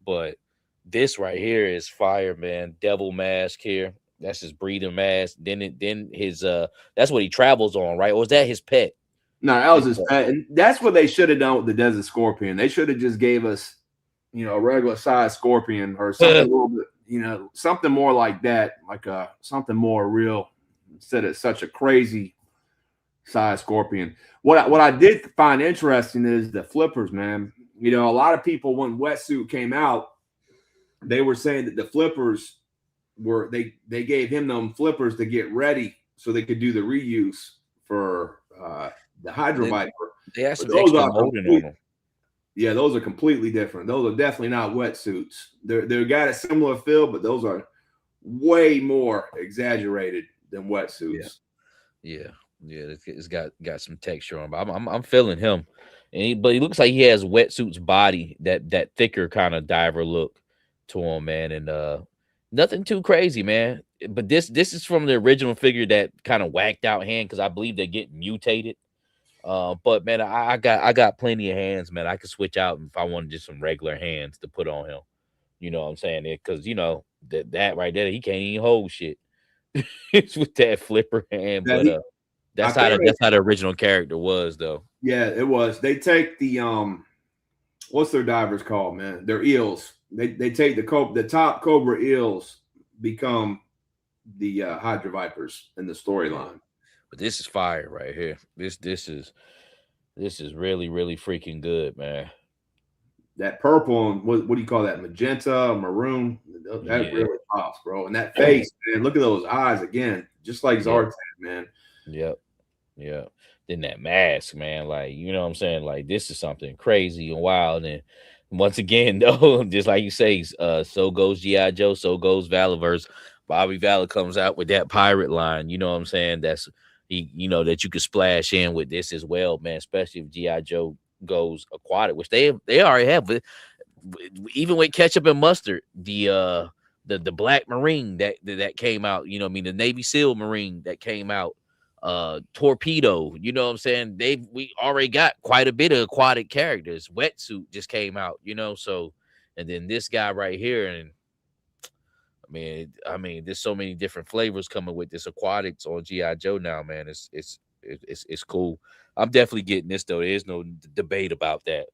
but this right here is fire, man. Devil mask here. That's his breathing mask. Then his that's what he travels on, right? Or is that his pet? No, that was his pet. And that's what they should have done with the Desert Scorpion. They should have just gave us, a regular size scorpion or something a little bit, something more like that, like something more real instead of such a crazy size scorpion. What I did find interesting is the flippers, man. A lot of people, when Wetsuit came out, they were saying that the flippers they gave him them flippers to get ready so they could do the reuse for the Hydro Viper. They have some extra molding on them. Yeah, those are completely different. Those are definitely not wetsuits. They're got a similar feel, but those are way more exaggerated than wetsuits. Yeah. It's got some texture on, but I'm feeling him, but he looks like he has wetsuit's body, that thicker kind of diver look to him, man, and nothing too crazy, man. But this is from the original figure that kind of whacked out hand because I believe they get mutated. But man, I got plenty of hands, man. I could switch out if I wanted just some regular hands to put on him. You know what I'm saying? Because that right there, he can't even hold shit. It's with that flipper hand, but that's how the original character was, though. Yeah, it was. They take the what's their divers called, man? They're eels. They take the top Cobra eels become the Hydro Vipers in the storyline. But this is fire right here. This is really, really freaking good, man. That purple and what do you call that? Magenta, maroon. That really pops, bro. And that face, man. Look at those eyes again, just like Zartan, man. Yep. Then that mask, man. Like, you know what I'm saying? Like, this is something crazy and wild. And once again, though, just like you say, so goes G.I. Joe, so goes Valorverse. Bobby Valor comes out with that pirate line. You know what I'm saying? That's that you could splash in with this as well, man. Especially if GI Joe goes aquatic, which they already have. But even with ketchup and mustard, the black marine that came out, the Navy SEAL marine that came out, torpedo, what I'm saying, we already got quite a bit of aquatic characters. Wetsuit just came out, so, and then this guy right here, and I mean there's so many different flavors coming with this aquatics on GI Joe now, man. It's cool. I'm definitely getting this though. There's no debate about that.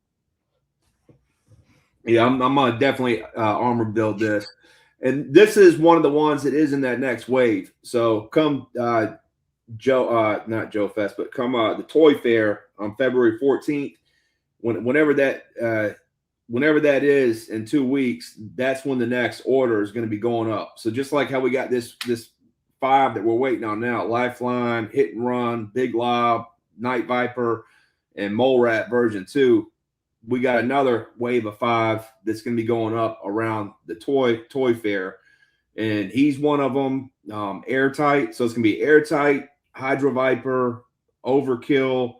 Yeah, I'm gonna definitely armor build this, and this is one of the ones that is in that next wave. So come not Joe Fest, but come the Toy Fair on February 14th. Whenever that is in 2 weeks, that's when the next order is going to be going up. So just like how we got this 5 that we're waiting on now, Lifeline, Hit and Run, Big Lob, Night Viper, and Mole Rat version 2. We got another wave of 5 that's going to be going up around the toy fair, and he's one of them. Airtight, so it's going to be Airtight, Hydro Viper, Overkill,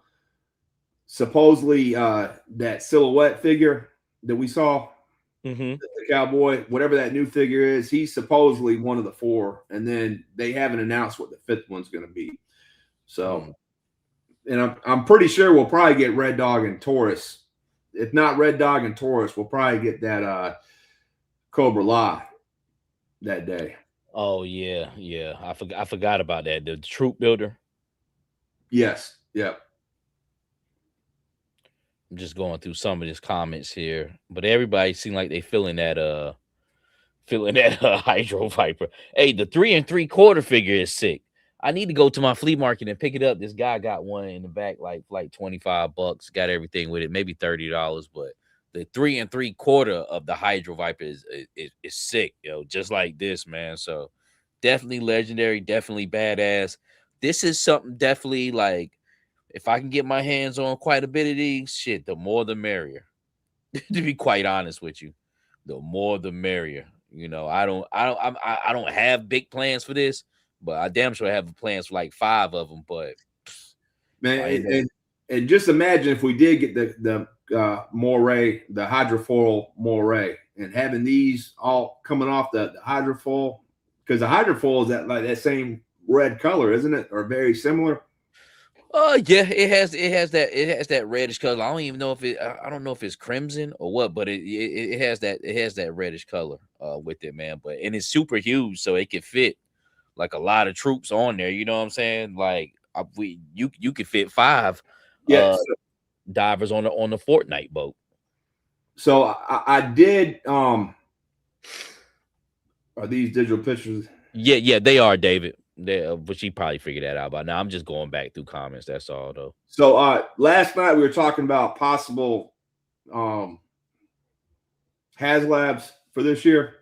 supposedly that silhouette figure that we saw, the cowboy, whatever that new figure is, he's supposedly one of the 4, and then they haven't announced what the 5th one's going to be. So, and I'm pretty sure we'll probably get Red Dog and Taurus. If not Red Dog and Taurus, we'll probably get that Cobra La that day. Oh yeah. I forgot about that. The troop builder. Yes. Yep. I'm just going through some of his comments here, but everybody seemed like they feeling that Hydro Viper. Hey, the 3 3/4 figure is sick. I need to go to my flea market and pick it up. This guy got one in the back, like $25. Got everything with it, maybe $30. But the 3 3/4 of the Hydro Viper is sick, just like this, man. So definitely legendary, definitely badass. This is something definitely like, if I can get my hands on quite a bit of these, shit, the more the merrier. To be quite honest with you, the more the merrier. I don't have big plans for this, but I damn sure have plans for like 5 of them. But man, and just imagine if we did get the moray, the hydrofoil moray, and having these all coming off the hydrofoil, because the hydrofoil is that same red color, isn't it, or very similar? Yeah, it has that reddish color. I don't even know if I don't know if it's crimson or what, but it has that reddish color with it, man. But and it's super huge, so it can fit like a lot of troops on there. You know what I'm saying? Like you could fit 5 divers on the Fortnite boat. So I did. Are these digital pictures? Yeah, they are, David. But she probably figured that out by now. I'm just going back through comments. That's all, though. So last night we were talking about possible HasLabs for this year,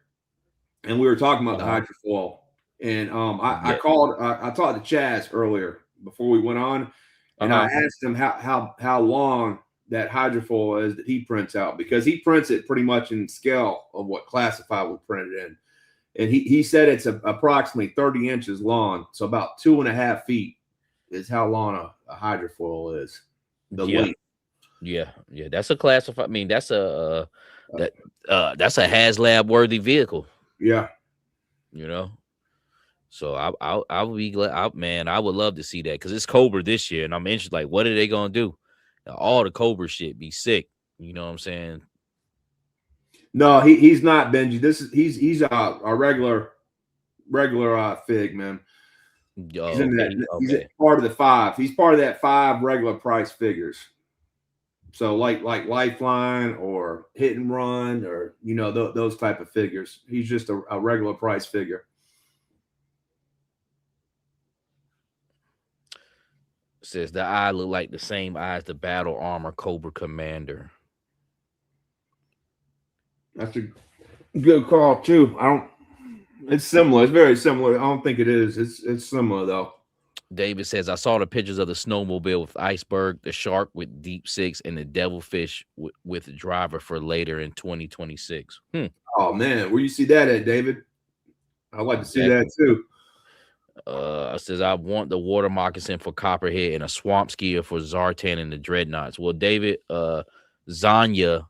and we were talking about the hydrofoil. And I talked to Chaz earlier before we went on, and I asked him how long that hydrofoil is that he prints out, because he prints it pretty much in scale of what Classified would print it in. And he said it's approximately 30 inches long, so about 2.5 feet is how long a hydrofoil is. The length. Yeah, that's a Classified. I mean, that's a HasLab worthy vehicle. Yeah, So I would be glad. Man, I would love to see that, because it's Cobra this year, and I'm interested. Like, what are they gonna do? All the Cobra shit be sick. You know what I'm saying? No, he's not, Benji. He's a regular fig, man. He's part of the 5. He's part of that 5 regular price figures. So like Lifeline or Hit and Run, or those type of figures. He's just a regular price figure. Says the eye look like the same eye as the battle armor Cobra Commander. That's a good call too. It's similar. It's very similar. I don't think it is. It's similar though. David says, I saw the pictures of the snowmobile with Iceberg, the shark with Deep Six, and the devilfish with driver for later in 2026. Oh man, where you see that at, David? I'd like to see that too. Says I want the water moccasin for Copperhead and a swamp skier for Zartan and the Dreadnoughts. Well, David, Zanya,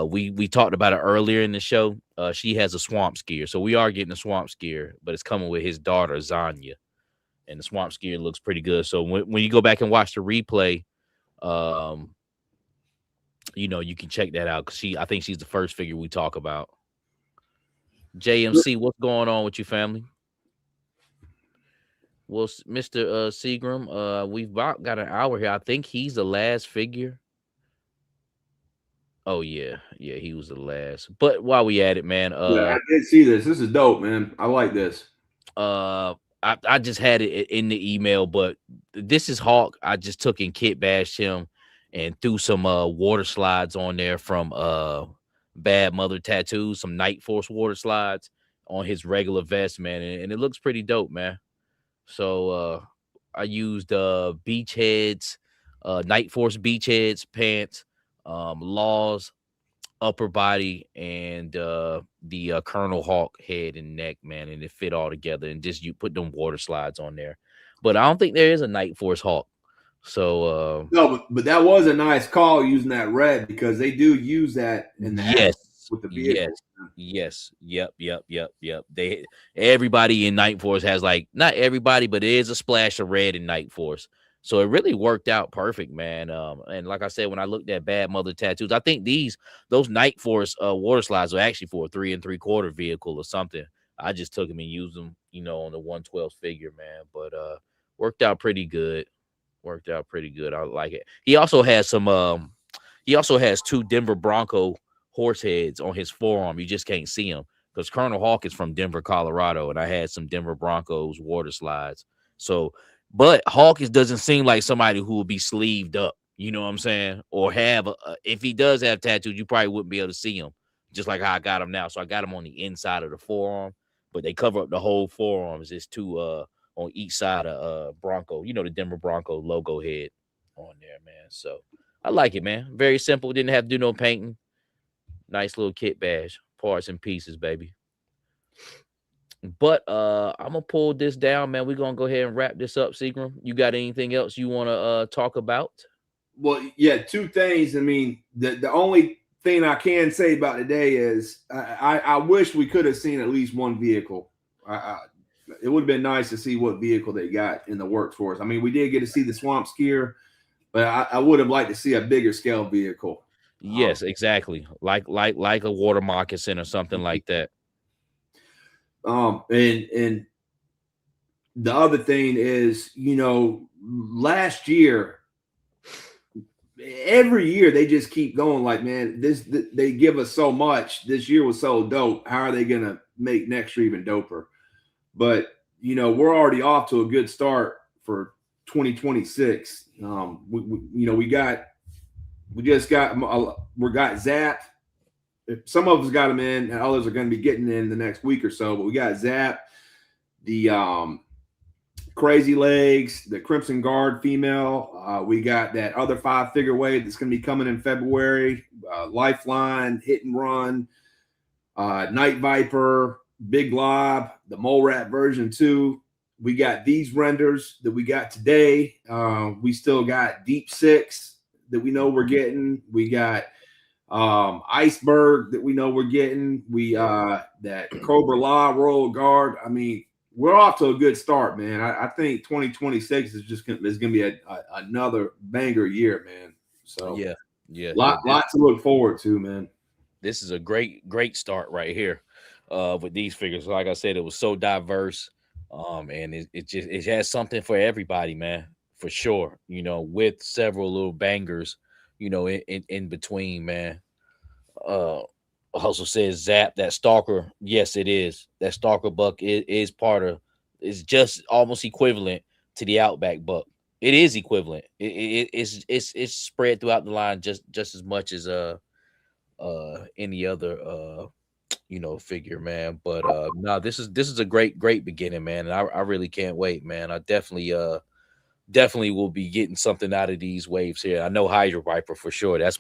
we talked about it earlier in the show. She has a swamp skier, so we are getting a swamp skier, but it's coming with his daughter Zanya, and the swamp skier looks pretty good. So when you go back and watch the replay, you can check that out because I think she's the first figure we talk about. JMC, what's going on with you, family? Well, Mr. Seagram, we've about got an hour here. I think he's the last figure. Oh yeah, he was the last. But while we at it, man, I did see this. This is dope, man. I like this. I just had it in the email, but this is Hawk. I just took and kit bashed him and threw some water slides on there from Bad Mother Tattoos, some Night Force water slides on his regular vest, man, and it looks pretty dope, man. So I used Beachheads, Night Force Beachheads pants, Laws upper body, and the Colonel Hawk head and neck, man, and it fit all together. And just you put them water slides on there, but I don't think there is a Night Force Hawk. So no, but that was a nice call using that red because they do use that in the with the vehicle. Yes. Yep. Everybody in Night Force has, like, not everybody, but it is a splash of red in Night Force. So it really worked out perfect, man. And like I said, when I looked at Bad Mother Tattoos, I think those Night Force water slides were actually for a 3 3/4 vehicle or something. I just took them and used them, on the 112 figure, man. But worked out pretty good. I like it. He also has some. He also has 2 Denver Bronco horse heads on his forearm. You just can't see them because Colonel Hawk is from Denver, Colorado, and I had some Denver Broncos water slides. So, but Hawkins doesn't seem like somebody who will be sleeved up. You know what I'm saying? Or have if he does have tattoos, you probably wouldn't be able to see him, just like how I got him now. So I got him on the inside of the forearm, but they cover up the whole forearms. It's 2 on each side of Bronco. The Denver Bronco logo head on there, man. So I like it, man. Very simple. Didn't have to do no painting. Nice little kit bash, parts and pieces, baby. But I'm gonna pull this down, man. We're gonna go ahead and wrap this up, Seagram. You got anything else you want to talk about? Well, yeah, 2 things. I mean, the only thing I can say about today is I wish we could have seen at least one vehicle. It would have been nice to see what vehicle they got in the works for us. I mean, we did get to see the swamp skier, but I would have liked to see a bigger scale vehicle. Yes, exactly. Like a water moccasin or something like that. And the other thing is, last year, every year they just keep going like, man, they give us so much. This year was so dope. How are they gonna make next year even doper? But we're already off to a good start for 2026. We got Zap. Some of us got them in, and others are going to be getting in the next week or so. But we got Zap, the Crazy Legs, the Crimson Guard female. We got that other 5 figure wave that's going to be coming in February. Lifeline, Hit and Run, Night Viper, Big Glob, the Mole Rat version 2. We got these renders that we got today. We still got Deep 6 that we know we're getting. We got Iceberg that we know we're getting. We that Cobra Law Royal Guard. I mean, we're off to a good start, man. I think 2026 is going to be another banger year, man. So yeah, lot to look forward to, man. This is a great start right here with these figures. Like I said, it was so diverse, and it has something for everybody, man, for sure. With several little bangers, in between, man. Also says Zap, that Stalker. Yes, it is. That Stalker buck is just almost equivalent to the Outback buck. It is equivalent. It's spread throughout the line just as much as any other figure, man. But no, this is a great beginning, man. And I really can't wait, man. I definitely will be getting something out of these waves here. I know Hydra Viper for sure. That's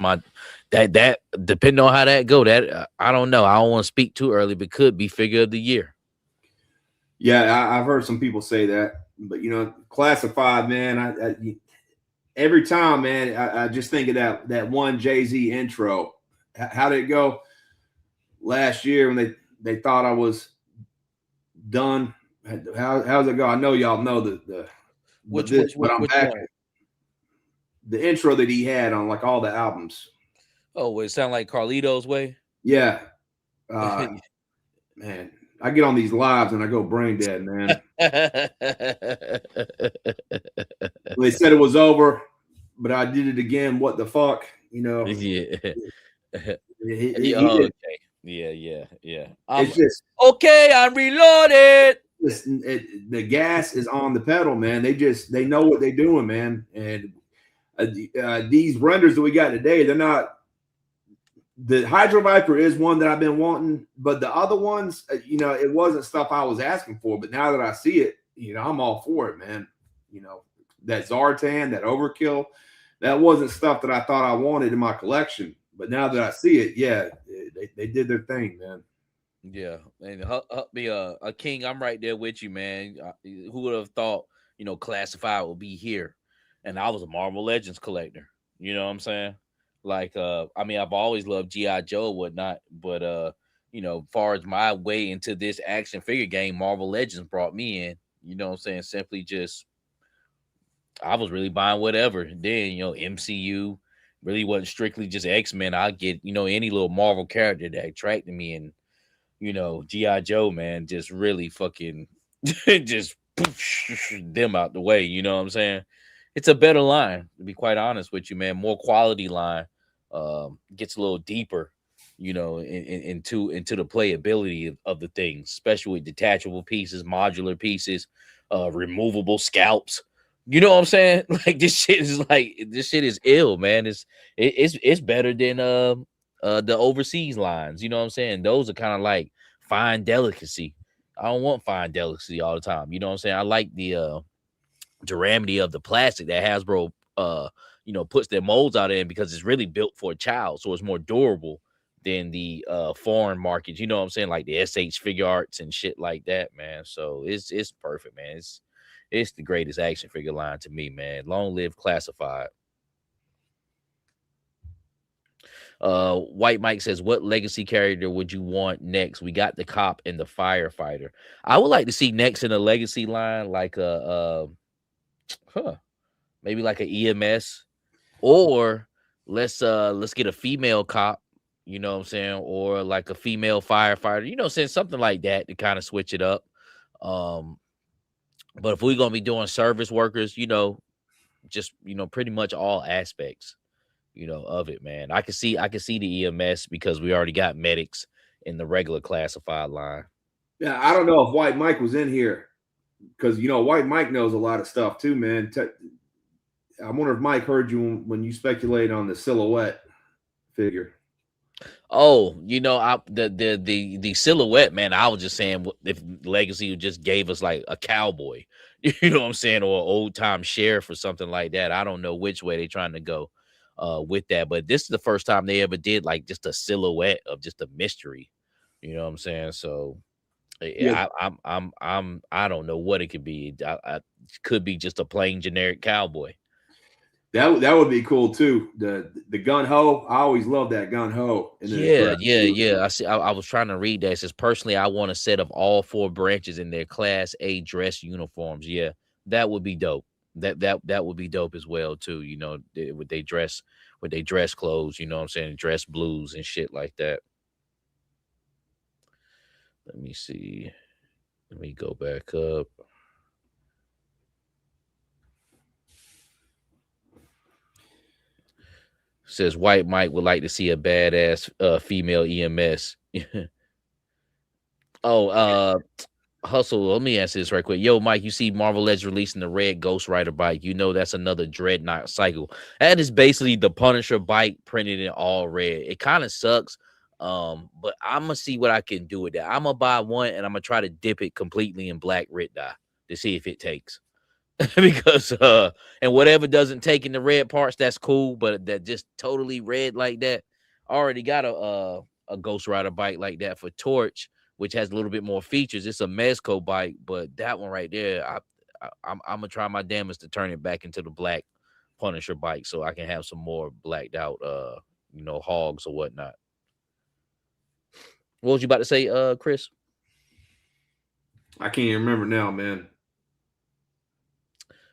that depending on how that go. That I don't know. I don't want to speak too early, but could be figure of the year. Yeah, I've heard some people say that, but Classified, man. Every time, man, I just think of that one Jay-Z intro. How did it go last year when they thought I was done? How's it go? I know y'all know but I'm which back. one? The intro that he had on like all the albums. Oh, it sound like Carlito's Way. Yeah, man, I get on these lives and I go brain dead, man. They said it was over, but I did it again. What the fuck, Yeah. He Okay. Yeah. it's just okay. I'm reloaded. the gas is on the pedal, man. They know what they're doing, man. And these renders that we got today, they're not. The Hydro Viper is one that I've been wanting, but the other ones, it wasn't stuff I was asking for. But now that I see it, I'm all for it, man. That Zartan, that Overkill, that wasn't stuff that I thought I wanted in my collection. But now that I see it, yeah, they did their thing, man. Yeah, and be a king. I'm right there with you, man. Who would have thought, Classified would be here? And I was a Marvel Legends collector. You know what I'm saying? Like, I mean, I've always loved GI Joe, whatnot, but far as my way into this action figure game, Marvel Legends brought me in. You know what I'm saying? Simply just, I was really buying whatever. Then MCU really wasn't strictly just X-Men. I get any little Marvel character that attracted me, and GI Joe, man, just really fucking just them out the way. You know what I'm saying? It's a better line, to be quite honest with you, man. More quality line. Gets a little deeper, into the playability of the things, especially with detachable pieces, modular pieces, removable scalps. You know what I'm saying? Like this shit is ill, man. It's better than the overseas lines. You know what I'm saying? Those are kind of like fine delicacy. I don't want fine delicacy all the time. You know what I'm saying? I like the durability of the plastic that Hasbro puts their molds out in, because it's really built for a child, so it's more durable than the foreign markets. You know what I'm saying? Like the SH Figure Arts and shit like that, man. So it's perfect, man. It's the greatest action figure line to me, man. Long live Classified. White Mike says, what legacy character would you want next? We got the cop and the firefighter. I would like to see next in a legacy line like maybe like an EMS, or let's get a female cop, you know what I'm saying, or like a female firefighter, saying something like that to kind of switch it up. But if we're gonna be doing service workers, just pretty much all aspects, of it, man. I can see the EMS, because we already got medics in the regular Classified line. Yeah, I don't know if White Mike was in here, because White Mike knows a lot of stuff too, man. I wonder if Mike heard you when you speculate on the silhouette figure. Oh, the silhouette, man. I was just saying, if Legacy just gave us like a cowboy, you know what I'm saying, or old time sheriff or something like that. I don't know which way they're trying to go with that, but this is the first time they ever did like just a silhouette of just a mystery. You know what I'm saying? So Yeah, I don't know what it could be. I could be just a plain generic cowboy. that would be cool too. The gun ho. I always love that gun ho. Yeah. I see. I was trying to read that. It says, personally, I want a set of all 4 branches in their Class A dress uniforms. Yeah, that would be dope. That would be dope as well too. With they dress clothes. You know what I'm saying? Dress blues and shit like that. Let me see. Let me go back up. Says White Mike would like to see a badass female EMS. Hustle. Let me answer this right quick. Yo, Mike, you see Marvel Legends releasing the red Ghost Rider bike. That's another Dreadnought cycle. That is basically the Punisher bike printed in all red. It kind of sucks. But I'm gonna see what I can do with that. I'm gonna buy one and I'm gonna try to dip it completely in black red dye to see if it takes. Because and whatever doesn't take in the red parts, that's cool, but that just totally red like that. I already got a Ghost Rider bike like that for Torch, which has a little bit more features. It's a Mezco bike, but that one right there, I'm gonna try my damnedest to turn it back into the black Punisher bike so I can have some more blacked out hogs or whatnot. What was you about to say, Chris? I can't even remember now, man.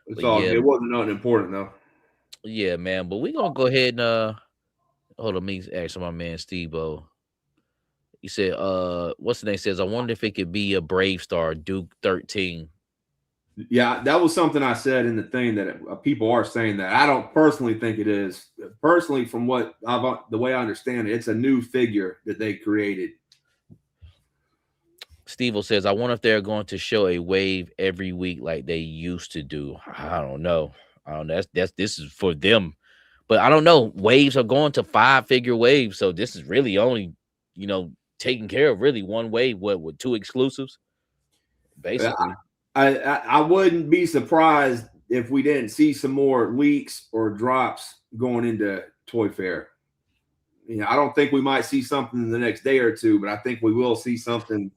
It's But all yeah, good. It wasn't nothing important though. yeah, man. But we gonna go ahead and hold on, me ask my man Steve. He said, what's the name says, I wonder if it could be a Brave Star Duke 13. Yeah, that was something I said in the thing that people are saying that. I don't personally think it is. Personally, from what the way I understand it, it's a new figure that they created. Steve says, I wonder if they're going to show a wave every week like they used to do. I don't know. This is for them. But I don't know. Waves are going to 5-figure waves. So this is really only, taking care of really one wave, with 2 exclusives, basically. I wouldn't be surprised if we didn't see some more leaks or drops going into Toy Fair. I don't think we might see something in the next day or two, but I think we will see something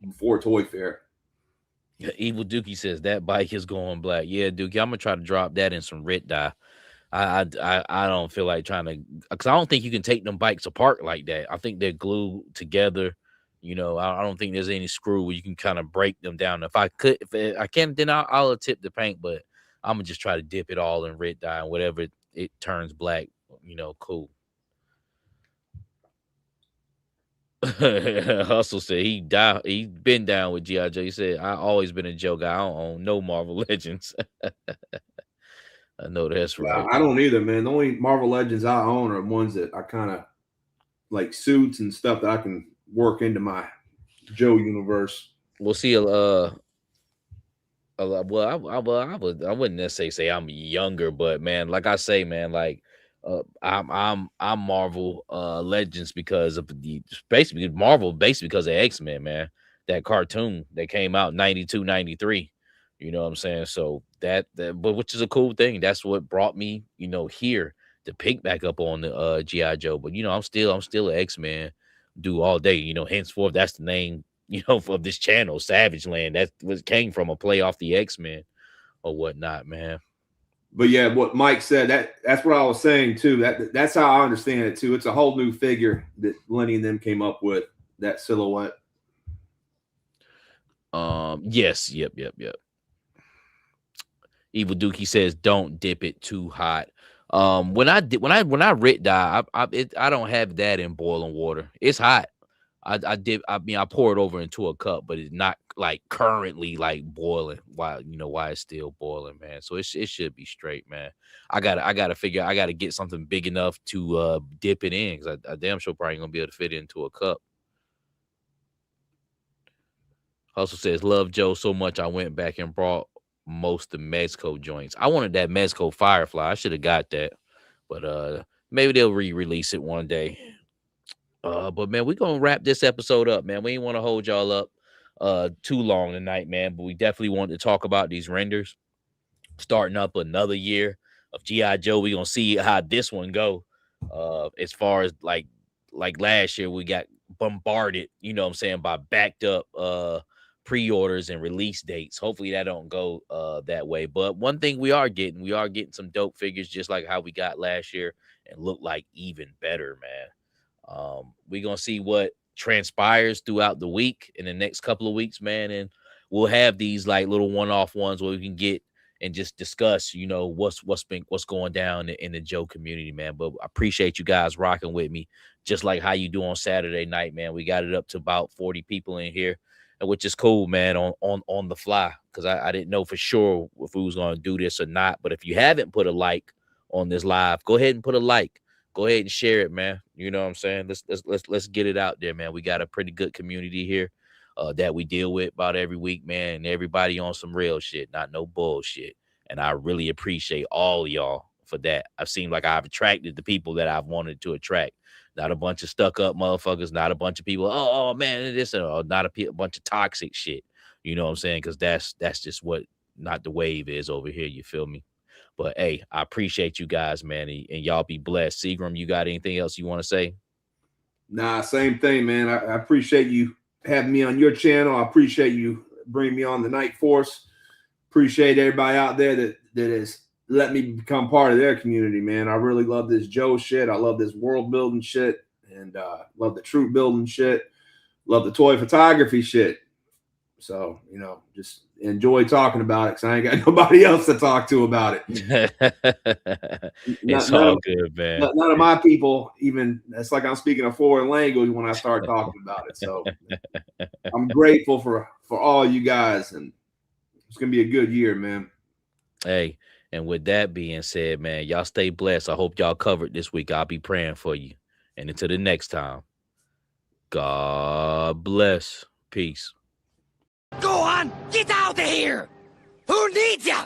before Toy Fair. Yeah, Evil Dookie says that bike is going black. Yeah, Dookie, I'm gonna try to drop that in some red dye. I don't feel like trying to, because I don't think you can take them bikes apart like that. I think they're glued together. I don't think there's any screw where you can kind of break them down. If I can, then I'll tip the paint, but I'm gonna just try to dip it all in red dye and whatever it turns black. Cool. Hustle said he's been down with G.I. Joe. He said, I always been a Joe guy. I don't own no Marvel Legends. I know that's right. I don't either, man. The only Marvel Legends I own are ones that I kind of like, suits and stuff that I can work into my Joe universe. We'll see. Well, I wouldn't necessarily say I'm younger, but man, like I say, man, like I'm Marvel Legends because of basically because of X-Men, man. That cartoon that came out 92, 93. You know what I'm saying? So that but which is a cool thing. That's what brought me, here to pick back up on the G.I. Joe. But I'm still an X-Men do all day. Henceforth, that's the name, of this channel, Savage Land. That came from a play off the X-Men or whatnot, man. But yeah, what Mike said, that's what I was saying too. That's how I understand it too. It's a whole new figure that Lenny and them came up with, that silhouette. Yes, yep. Evil Dookie says, "Don't dip it too hot." When I rit dye, I don't have that in boiling water. It's hot. I pour it over into a cup, but it's not like currently like boiling while it's still boiling, man. So it should be straight, man. I gotta figure. I gotta get something big enough to dip it in, because I damn sure probably gonna be able to fit it into a cup. Hustle says, love Joe so much I went back and brought most of the Mezco joints. I wanted that Mezco Firefly. I should have got that. But maybe they'll re-release it one day. But man, we're gonna wrap this episode up, man. We ain't want to hold y'all up too long tonight, man. But we definitely wanted to talk about these renders. Starting up another year of G.I. Joe. We're gonna see how this one go. As far as like last year, we got bombarded, by backed up pre-orders and release dates. Hopefully that don't go that way. But one thing we are getting some dope figures, just like how we got last year, and look like even better, man. We're gonna see what transpires throughout the week in the next couple of weeks, man, and we'll have these like little one-off ones where we can get and just discuss, what's going down in the Joe community, man. But I appreciate you guys rocking with me, just like how you do on Saturday night, man. We got it up to about 40 people in here, which is cool, man, on the fly, because I didn't know for sure if we was going to do this or not. But if you haven't put a like on this live, go ahead and put a like. Go ahead and share it, man. You know what I'm saying? Let's get it out there, man. We got a pretty good community here that we deal with about every week, man. And everybody on some real shit, not no bullshit. And I really appreciate all y'all for that. I've seen like I've attracted the people that I've wanted to attract. Not a bunch of stuck up motherfuckers, not a bunch of people, oh man, this, not a bunch of toxic shit. You know what I'm saying? Because that's just what not the wave is over here. You feel me? But hey, I appreciate you guys, man, and y'all be blessed. Seagram, you got anything else you want to say? Nah, same thing, man. I appreciate you having me on your channel. I appreciate you bringing me on the Night Force. Appreciate everybody out there that has let me become part of their community, man. I really love this Joe shit. I love this world building shit, and love the troop building shit. Love the toy photography shit. So, you know, just enjoy talking about it because I ain't got nobody else to talk to about it. It's all good, man. None of my people even, it's like I'm speaking a foreign language when I start talking about it. So I'm grateful for all you guys, and it's going to be a good year, man. Hey, and with that being said, man, y'all stay blessed. I hope y'all covered this week. I'll be praying for you. And until the next time, God bless. Peace. Go on, get out of here! Who needs ya?